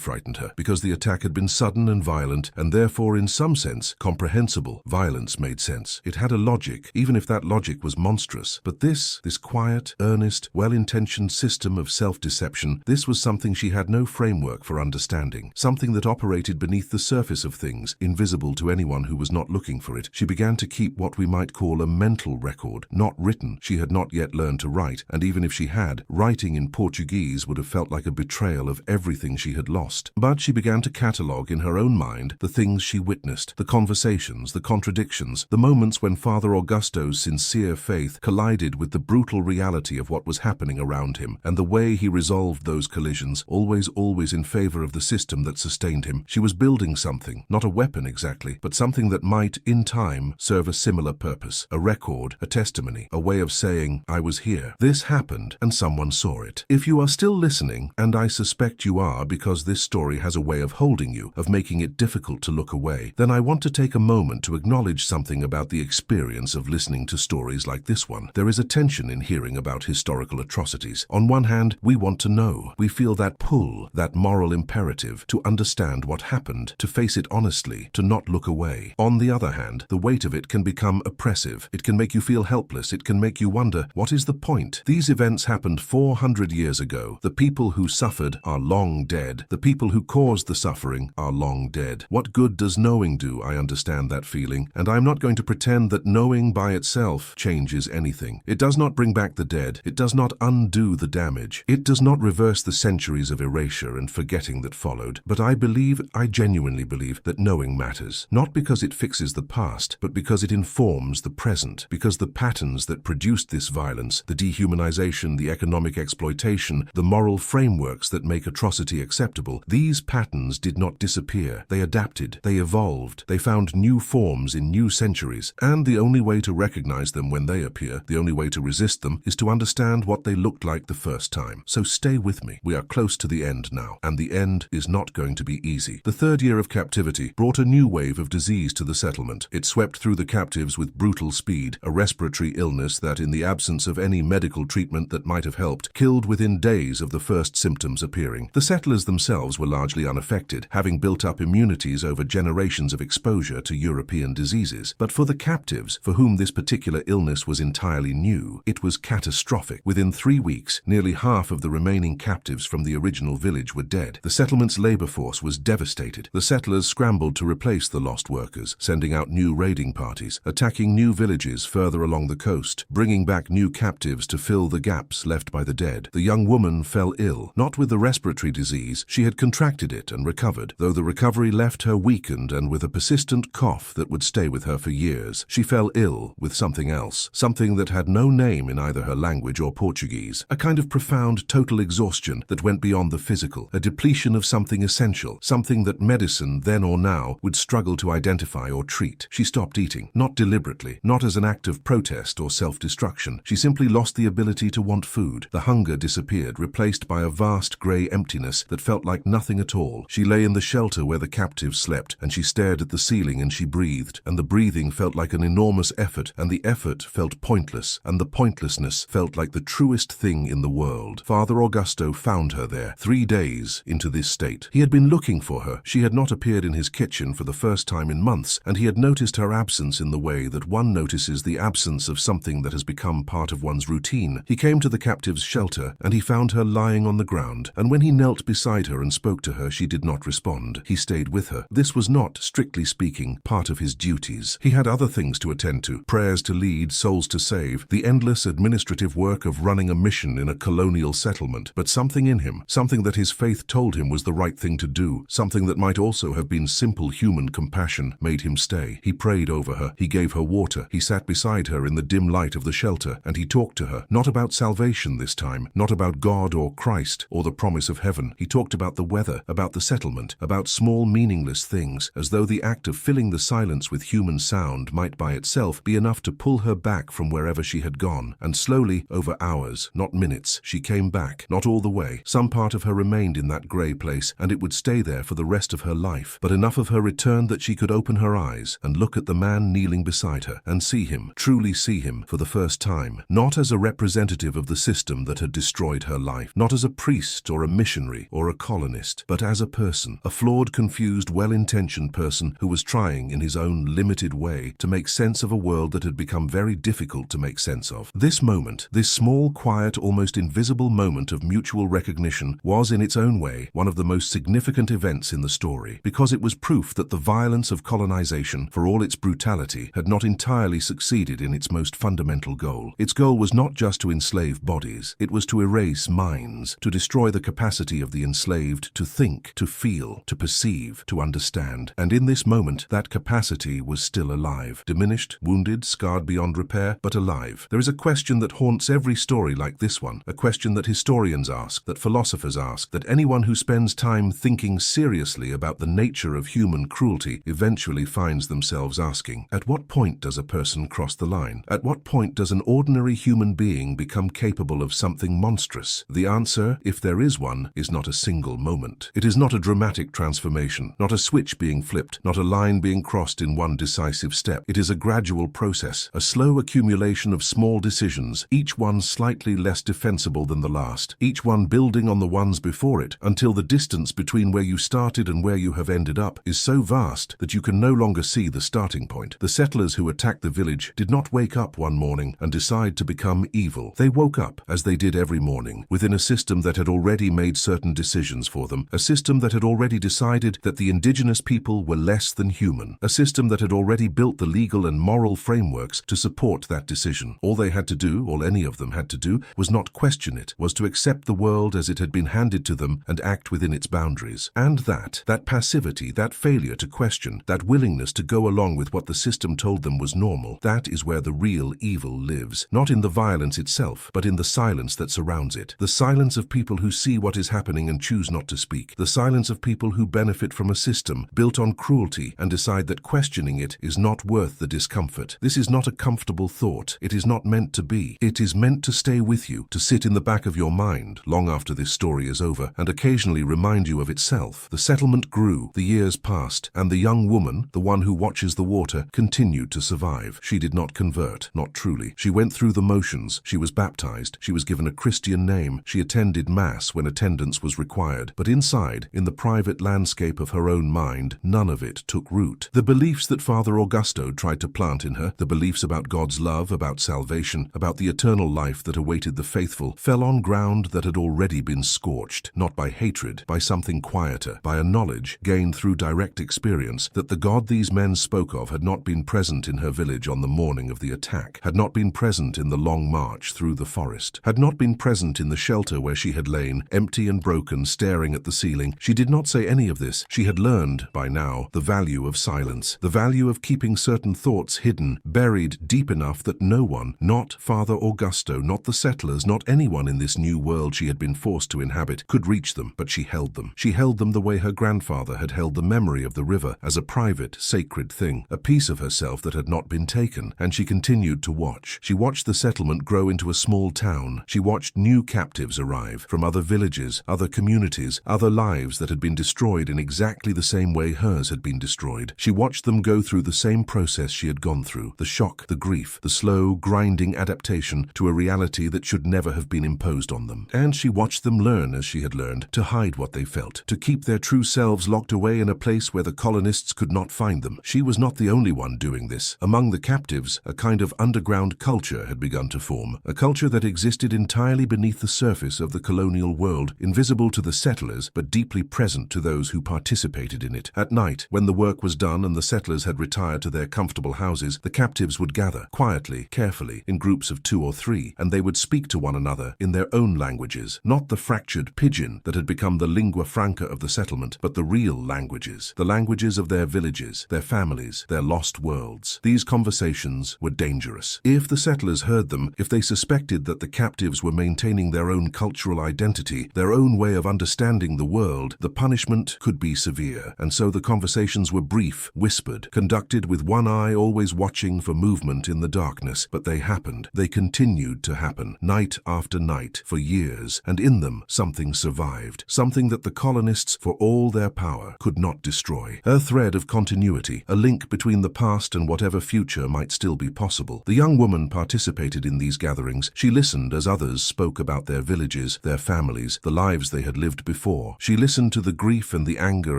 frightened her, because the attack had been sudden and violent, and therefore, in some sense, comprehensible. Violence made sense. It had a logic, even if that logic was monstrous. But this quiet, earnest, well-intentioned system of self-deception, this was something she had no framework for understanding, something that operated beneath the surface of things, invisible to anyone who was not looking for it. She began to keep what we might call a mental record, not written. She had not yet learned to write, and even if she had, writing in Portuguese would have felt like a betrayal of everything she had lost. But she began to catalogue in her own mind the things she witnessed, the conversations, the contradictions, the moments when Father Augusto's sincere faith collided with the brutal reality of what was happening around him, and the way he resolved those collisions, always in favor of the system that sustained him. She was building something, not a weapon exactly, but something that might, in time, serve a similar purpose, a record, a testimony, a way of saying, I was here. This happened, and someone saw it. If you are still listening, and I suspect you are because this story has a way of holding you, of making it difficult to look away, then I want to take a moment to acknowledge something about the experience of listening to stories like this one. There is a tension in hearing about historical atrocities. On one hand, we want to know. We feel that pull, that moral imperative, to understand what happened, to face it honestly, to not look away. On the other hand, the weight of it can become oppressive. It can make you feel helpless. It can make you wonder, what is the point? These events happened 400 years ago. The people who suffered are long dead. The people who caused the suffering are long dead. What good does knowing do? I understand that feeling, and I'm not going to pretend that knowing by itself changes anything. It does not bring back the dead. It does not undo the damage. It does not reverse the centuries of erasure and forgetting that followed. But I genuinely believe that knowing matters. Not because it fixes the past, but because it informs the present. Because the patterns that produced this violence, the dehumanization, the economic exploitation, the moral frameworks that make atrocity acceptable, these patterns did not disappear. They adapted. They evolved. They found new forms in new centuries. And the only way to recognize them when they appear, the only way to resist them, is to understand what they looked like the first time. So stay with me. We are close to the end now, and the end is not going to be easy. The third year of captivity brought a new wave of disease to the settlement. It swept through the captives with brutal speed, a respiratory illness that, in the absence of any medical treatment that might have helped, killed within days of the first symptoms appearing. The settlers themselves were largely unaffected, having built up immunities over generations of exposure to European diseases. But for the captives, for whom this particular illness was entirely new, it was catastrophic. Within 3 weeks, nearly half of the remaining captives from the original village were dead. The settlement's labor force was devastated. The settlers scrambled to replace the lost workers, sending out new raiding parties, attacking new villages further along the coast, bringing back new captives to fill the gaps left by the dead. The young woman fell ill, not with the respiratory disease. She had contracted it and recovered, though the recovery left her weakened and with a persistent cough that would stay with her for years. She fell ill with something else, something that had no name in either her language or Portuguese, a kind of profound total exhaustion that went beyond the physical, a depletion of something essential, something that medicine then or now would struggle to identify or treat. She stopped eating, not deliberately, not as an act of protest or self-destruction. She simply lost the ability to want food. The hunger disappeared, replaced by a vast grey emptiness that felt like nothing at all. She lay in the shelter where the captives slept, and she stared at the ceiling and she breathed, and the breathing felt like an enormous effort effort, and the effort felt pointless, and the pointlessness felt like the truest thing in the world. Father Augusto found her there, 3 days into this state. He had been looking for her. She had not appeared in his kitchen for the first time in months, and he had noticed her absence in the way that one notices the absence of something that has become part of one's routine. He came to the captive's shelter, and he found her lying on the ground, and when he knelt beside her and spoke to her, she did not respond. He stayed with her. This was not, strictly speaking, part of his duties. He had other things to attend to, prayers to lead, souls to save, the endless administrative work of running a mission in a colonial settlement. But something in him, something that his faith told him was the right thing to do, something that might also have been simple human compassion, made him stay. He prayed over her. He gave her water. He sat beside her in the dim light of the shelter, and he talked to her, not about salvation this time, not about God or Christ or the promise of heaven. He talked about the weather, about the settlement, about small meaningless things, as though the act of filling the silence with human sound might by itself be enough to pull her back from wherever she had gone. And slowly, over hours, not minutes, she came back, not all the way. Some part of her remained in that grey place, and it would stay there for the rest of her life. But enough of her returned that she could open her eyes and look at the man kneeling beside her, and see him, truly see him, for the first time, not as a representative of the system that had destroyed her life, not as a priest or a missionary or a colonist, but as a person, a flawed, confused, well-intentioned person who was trying, in his own limited way, to make sense of a world that had become very difficult to make sense of. This moment, this small, quiet, almost invisible moment of mutual recognition was, in its own way, one of the most significant events in the story, because it was proof that the violence of colonization, for all its brutality, had not entirely succeeded in its most fundamental goal. Its goal was not just to enslave bodies, it was to erase minds, to destroy the capacity of the enslaved to think, to feel, to perceive, to understand. And in this moment, that capacity was still alive, diminished, wounded, scarred beyond repair, but alive. There is a question that haunts every story like this one, a question that historians ask, that philosophers ask, that anyone who spends time thinking seriously about the nature of human cruelty eventually finds themselves asking. At what point does a person cross the line? At what point does an ordinary human being become capable of something monstrous? The answer, if there is one, is not a single moment. It is not a dramatic transformation, not a switch being flipped, not a line being crossed in one decisive step. It is a gradual process, a slow accumulation of small decisions, each one slightly less defensible than the last, each one building on the ones before it, until the distance between where you started and where you have ended up is so vast that you can no longer see the starting point. The settlers who attacked the village did not wake up one morning and decide to become evil. They woke up, as they did every morning, within a system that had already made certain decisions for them, a system that had already decided that the indigenous people were less than human, a system that had already built the legal and moral frameworks to support that decision. All they had to do, all any of them had to do, was not question it, was to accept the world as it had been handed to them and act within its boundaries. And that passivity, that failure to question, that willingness to go along with what the system told them was normal, that is where the real evil lives, not in the violence itself, but in the silence that surrounds it. The silence of people who see what is happening and choose not to speak. The silence of people who benefit from a system built on cruelty and decide that questioning it is not worth the discomfort. This is not a comfortable thought. It is not meant to be. It is meant to stay with you, to sit in the back of your mind long after this story is over, and occasionally remind you of itself. The settlement grew, the years passed, and the young woman, the one who watches the water, continued to survive. She did not convert, not truly. She went through the motions. She was baptized. She was given a Christian name. She attended Mass when attendance was required. But inside, in the private landscape of her own mind, none of it took root. The beliefs that Father Augusto tried to plant in her, the beliefs about God's love, about salvation, about the eternal life that awaited the faithful, fell on ground that had already been scorched, not by hatred, by something quieter, by a knowledge, gained through direct experience, that the God these men spoke of had not been present in her village on the morning of the attack, had not been present in the long march through the forest, had not been present in the shelter where she had lain, empty and broken, staring at the ceiling. She did not say any of this. She had learned, by now, the value of silence, the value of keeping certain thoughts hidden, buried deep enough that no one, not Father Augusto, not the settlers, not anyone in this new world she had been forced to inhabit, could reach them. But she held them. She held them the way her grandfather had held the memory of the river, as a private, sacred thing, a piece of herself that had not been taken. And she continued to watch. She watched the settlement grow into a small town. She watched new captives arrive from other villages, other communities, other lives that had been destroyed in exactly the same way hers had been destroyed. She watched them go through the same process she had gone through. through, the shock, the grief, the slow, grinding adaptation to a reality that should never have been imposed on them. And she watched them learn as she had learned, to hide what they felt, to keep their true selves locked away in a place where the colonists could not find them. She was not the only one doing this. Among the captives, a kind of underground culture had begun to form, a culture that existed entirely beneath the surface of the colonial world, invisible to the settlers but deeply present to those who participated in it. At night, when the work was done and the settlers had retired to their comfortable houses, the captives would gather, quietly, carefully, in groups of 2 or 3, and they would speak to one another in their own languages, not the fractured pidgin that had become the lingua franca of the settlement, but the real languages, the languages of their villages, their families, their lost worlds. These conversations were dangerous. If the settlers heard them, if they suspected that the captives were maintaining their own cultural identity, their own way of understanding the world, the punishment could be severe. And so the conversations were brief, whispered, conducted with one eye always watching for movement in the darkness. But they happened. They continued to happen, night after night, for years, and in them something survived, something that the colonists, for all their power, could not destroy. A thread of continuity, a link between the past and whatever future might still be possible. The young woman participated in these gatherings. She listened as others spoke about their villages, their families, the lives they had lived before. She listened to the grief and the anger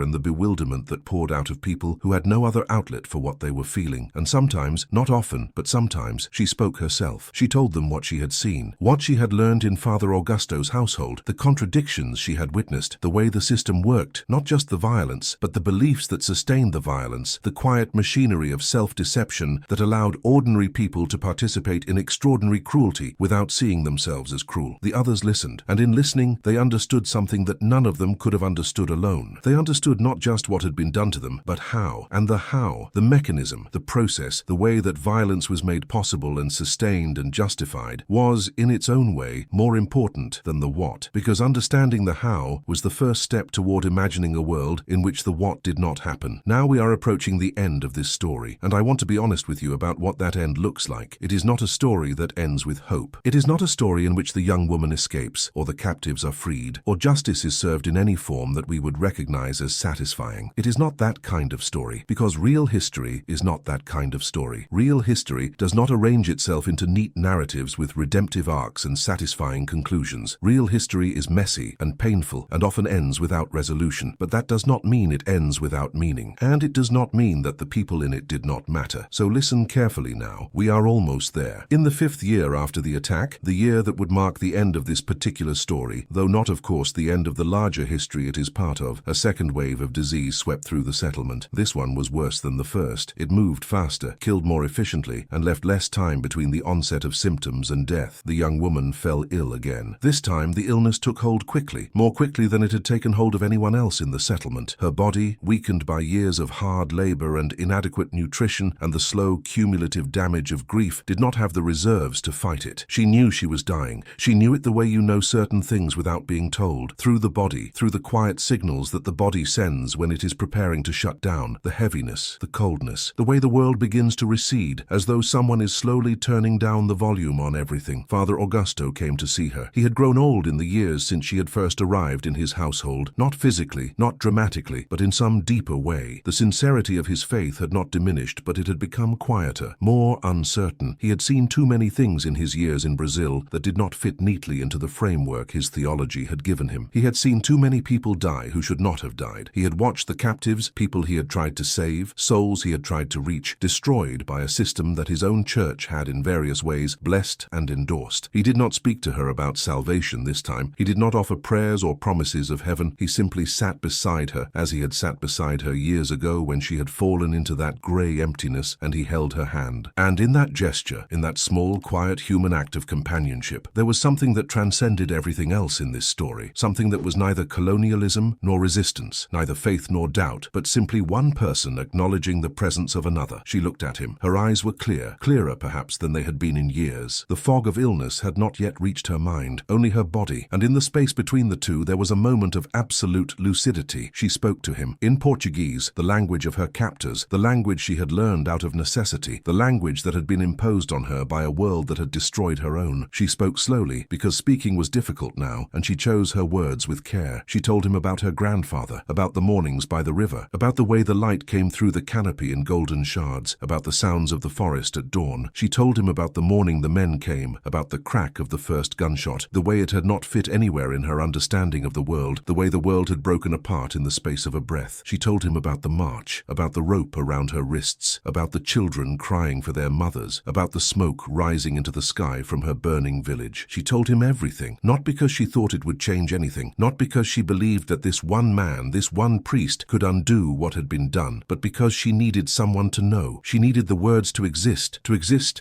and the bewilderment that poured out of people who had no other outlet for what they were feeling. And sometimes, not often, but sometimes, she spoke herself. She told them what she had seen, what she had learned in Father Augusto's household, the contradictions she had witnessed, the way the system worked, not just the violence, but the beliefs that sustained the violence, the quiet machinery of self-deception that allowed ordinary people to participate in extraordinary cruelty without seeing themselves as cruel. The others listened, and in listening, they understood something that none of them could have understood alone. They understood not just what had been done to them, but how. And the how, the mechanism, the process, the way that violence was made possible and sustained and justified, was, in its own way, more important than the what. Because understanding the how was the first step toward imagining a world in which the what did not happen. Now we are approaching the end of this story, and I want to be honest with you about what that end looks like. It is not a story that ends with hope. It is not a story in which the young woman escapes, or the captives are freed, or justice is served in any form that we would recognize as satisfying. It is not that kind of story, because real history is not that kind of story. Real history does not arrange itself into neat narratives with redemptive arcs and satisfying conclusions. Real history is messy and painful and often ends without resolution, but that does not mean it ends without meaning. And it does not mean that the people in it did not matter. So listen carefully now. We are almost there. In the 5th year after the attack, the year that would mark the end of this particular story, though not of course the end of the larger history it is part of, a second wave of disease swept through the settlement. This one was worse than the first. It moved faster, killed more efficiently, and left less time between the onset of symptoms and death. The young woman fell ill again. This time the illness took hold quickly, more quickly than it had taken hold of anyone else in the settlement. Her body, weakened by years of hard labor and inadequate nutrition and the slow cumulative damage of grief, did not have the reserves to fight it. She knew she was dying. She knew it the way you know certain things without being told, through the body, through the quiet signals that the body sends when it is preparing to shut down, the heaviness, the coldness, the way the world begins to recede, as though someone is slowly turning down the volume on everything. Father Augusto came to see her. He had grown old in the years since she had first arrived in his household, not physically, not dramatically, but in some deeper way. The sincerity of his faith had not diminished, but it had become quieter, more uncertain. He had seen too many things in his years in Brazil that did not fit neatly into the framework his theology had given him. He had seen too many people die who should not have died. He had watched the captives, people he had tried to save, souls he had tried to reach, destroyed by a system that his own church had in various ways blessed and endorsed. He did not speak to her about salvation this time. He did not offer prayers or promises of heaven. He simply sat beside her, as he had sat beside her years ago when she had fallen into that gray emptiness, and he held her hand. And in that gesture, in that small, quiet human act of companionship, there was something that transcended everything else in this story, something that was neither colonialism nor resistance, neither faith nor doubt, but simply one person acknowledging the presence of another. She looked at him. Her eyes were clear, clearer perhaps than they had been in years. The fog of illness had not yet reached her mind, only her body, and in the space between the two there was a moment of absolute lucidity. She spoke to him, in Portuguese, the language of her captors, the language she had learned out of necessity, the language that had been imposed on her by a world that had destroyed her own. She spoke slowly, because speaking was difficult now, and she chose her words with care. She told him about her grandfather, about the mornings by the river, about the way the light came through the canopy in golden shards, about the the sounds of the forest at dawn. She told him about the morning the men came, about the crack of the first gunshot, the way it had not fit anywhere in her understanding of the world, the way the world had broken apart in the space of a breath. She told him about the march, about the rope around her wrists, about the children crying for their mothers, about the smoke rising into the sky from her burning village. She told him everything, not because she thought it would change anything, not because she believed that this one man, this one priest, could undo what had been done, but because she needed someone to know. She needed the words to exist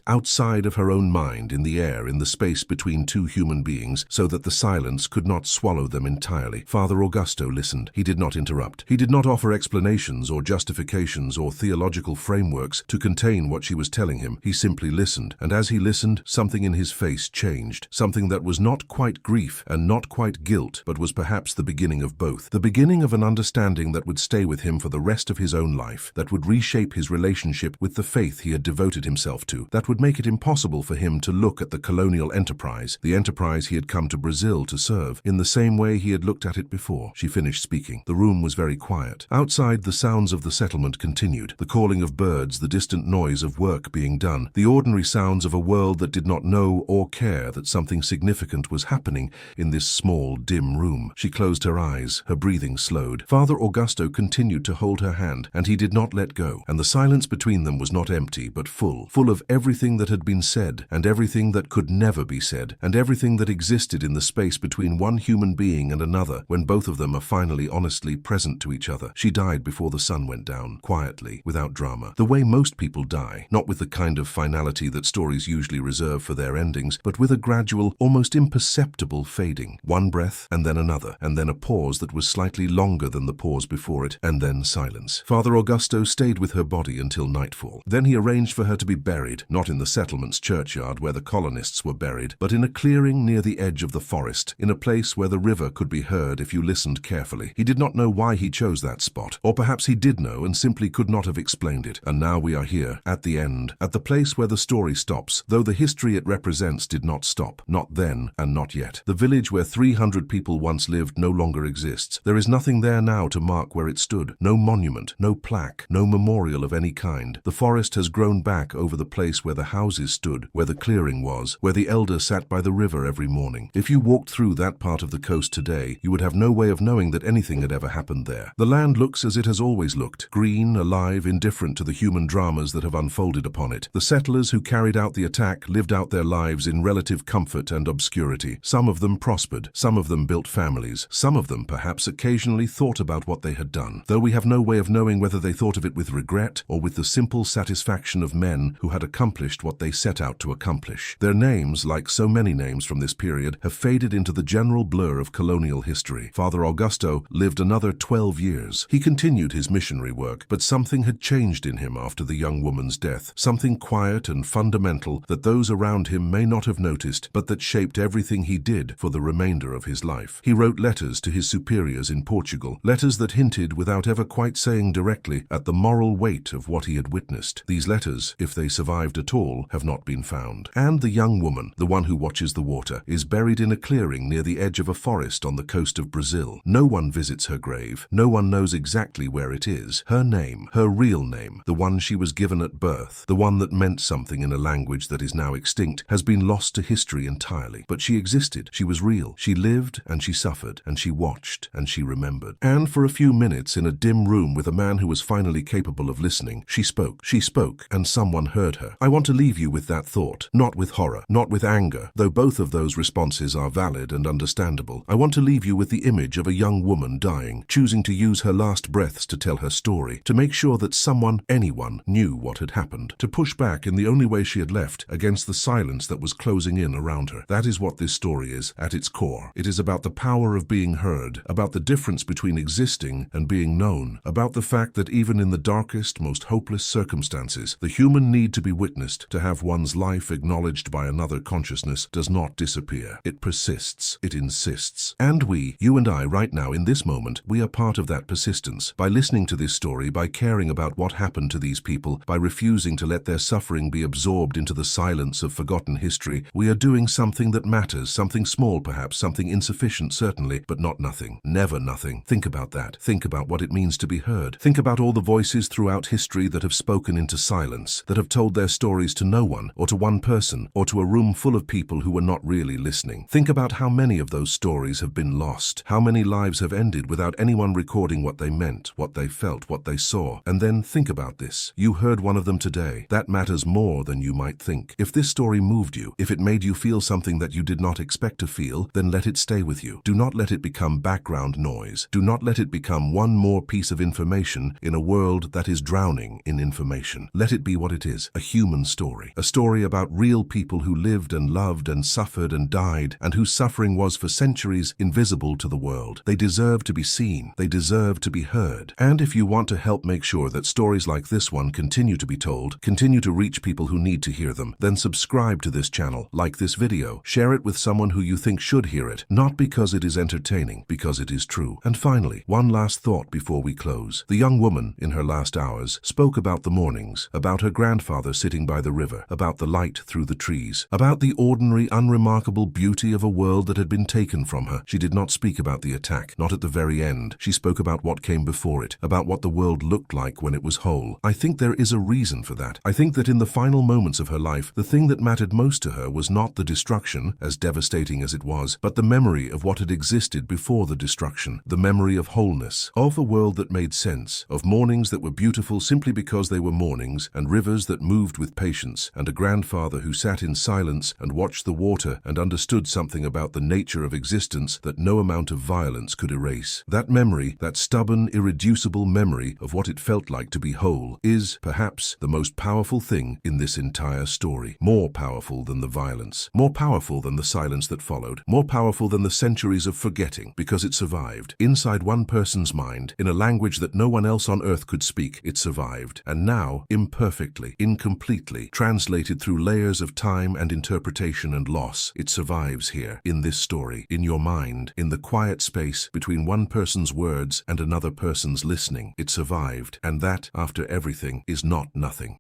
outside of her own mind, in the air, in the space between two human beings, so that the silence could not swallow them entirely. Father Augusto listened. He did not interrupt. He did not offer explanations or justifications or theological frameworks to contain what she was telling him. He simply listened, and as he listened, something in his face changed, something that was not quite grief and not quite guilt, but was perhaps the beginning of both. The beginning of an understanding that would stay with him for the rest of his own life, that would reshape his relationship with the faith he had devoted himself to, that would make it impossible for him to look at the colonial enterprise, the enterprise he had come to Brazil to serve, in the same way he had looked at it before. She finished speaking. The room was very quiet. Outside, the sounds of the settlement continued, the calling of birds, the distant noise of work being done, the ordinary sounds of a world that did not know or care that something significant was happening in this small, dim room. She closed her eyes. Her breathing slowed. Father Augusto continued to hold her hand, and he did not let go, and the silence between them was not empty, but full of everything that had been said, and everything that could never be said, and everything that existed in the space between one human being and another, when both of them are finally honestly present to each other. She died before the sun went down, quietly, without drama, the way most people die, not with the kind of finality that stories usually reserve for their endings, but with a gradual, almost imperceptible fading. One breath, and then another, and then a pause that was slightly longer than the pause before it, and then silence. Father Augusto stayed with her body until nightfall. Then he arranged for her to be buried, not in the settlement's churchyard where the colonists were buried, but in a clearing near the edge of the forest, in a place where the river could be heard if you listened carefully. He did not know why he chose that spot, or perhaps he did know and simply could not have explained it. And now we are here, at the end, at the place where the story stops, though the history it represents did not stop, not then and not yet. The village where 300 people once lived no longer exists. There is nothing there now to mark where it stood. No monument, no plaque, no memorial of any kind. The forest has grown back over the place where the houses stood, where the clearing was, where the elder sat by the river every morning. If you walked through that part of the coast today, you would have no way of knowing that anything had ever happened there. The land looks as it has always looked, green, alive, indifferent to the human dramas that have unfolded upon it. The settlers who carried out the attack lived out their lives in relative comfort and obscurity. Some of them prospered, some of them built families, some of them perhaps occasionally thought about what they had done, though we have no way of knowing whether they thought of it with regret or with the simple satisfaction of men who had accomplished what they set out to accomplish. Their names, like so many names from this period, have faded into the general blur of colonial history. Father Augusto lived another 12 years. He continued his missionary work, but something had changed in him after the young woman's death, something quiet and fundamental that those around him may not have noticed, but that shaped everything he did for the remainder of his life. He wrote letters to his superiors in Portugal, letters that hinted, without ever quite saying directly, at the moral weight of what he had witnessed. These letters, if they survived at all, have not been found. And the young woman, the one who watches the water, is buried in a clearing near the edge of a forest on the coast of Brazil. No one visits her grave. No one knows exactly where it is. Her name, her real name, the one she was given at birth, the one that meant something in a language that is now extinct, has been lost to history entirely. But she existed. She was real. She lived and she suffered and she watched and she remembered. And for a few minutes in a dim room with a man who was finally capable of listening, she spoke. She spoke, and someone heard her. I want to leave you with that thought, not with horror, not with anger, though both of those responses are valid and understandable. I want to leave you with the image of a young woman dying, choosing to use her last breaths to tell her story, to make sure that someone, anyone, knew what had happened, to push back in the only way she had left against the silence that was closing in around her. That is what this story is, at its core. It is about the power of being heard, about the difference between existing and being known, about the fact that even in the darkest, most hopeless circumstances, the human need to be witnessed, to have one's life acknowledged by another consciousness, does not disappear. It persists. It insists. And we, you and I, right now in this moment, we are part of that persistence. By listening to this story, by caring about what happened to these people, by refusing to let their suffering be absorbed into the silence of forgotten history, we are doing something that matters, something small perhaps, something insufficient certainly, but not nothing. Never nothing. Think about that. Think about what it means to be heard. Think about all the voices throughout history that have spoken into silence, that have told their stories to no one, or to one person, or to a room full of people who were not really listening. Think about how many of those stories have been lost, how many lives have ended without anyone recording what they meant, what they felt, what they saw. And then think about this. You heard one of them today. That matters more than you might think. If this story moved you, if it made you feel something that you did not expect to feel, then let it stay with you. Do not let it become background noise. Do not let it become one more piece of information in a world that is drowning in information. Let it be what it is, a human story. A story about real people who lived and loved and suffered and died, and whose suffering was for centuries invisible to the world. They deserve to be seen. They deserve to be heard. And if you want to help make sure that stories like this one continue to be told, continue to reach people who need to hear them, then subscribe to this channel, like this video, share it with someone who you think should hear it, not because it is entertaining, because it is true. And finally, one last thought before we close. The young woman, in her last hours, spoke about the mornings, about her grandfather sitting by the river, about the light through the trees, about the ordinary, unremarkable beauty of a world that had been taken from her. She did not speak about the attack, not at the very end. She spoke about what came before it, about what the world looked like when it was whole. I think there is a reason for that. I think that in the final moments of her life, the thing that mattered most to her was not the destruction, as devastating as it was, but the memory of what had existed before the destruction, the memory of wholeness, of a world that made sense, of mornings that were beautiful simply because they were mornings, and rivers that moved with patience, and a grandfather who sat in silence and watched the water and understood something about the nature of existence that no amount of violence could erase. That memory, that stubborn, irreducible memory of what it felt like to be whole, is, perhaps, the most powerful thing in this entire story. More powerful than the violence, more powerful than the silence that followed, more powerful than the centuries of forgetting, because it survived. Inside one person's mind, in a language that no one else on earth could speak, it survived. And now, imperfectly, incompletely, translated through layers of time and interpretation and loss, it survives here, in this story, in your mind, in the quiet space between one person's words and another person's listening. It survived, and that, after everything, is not nothing.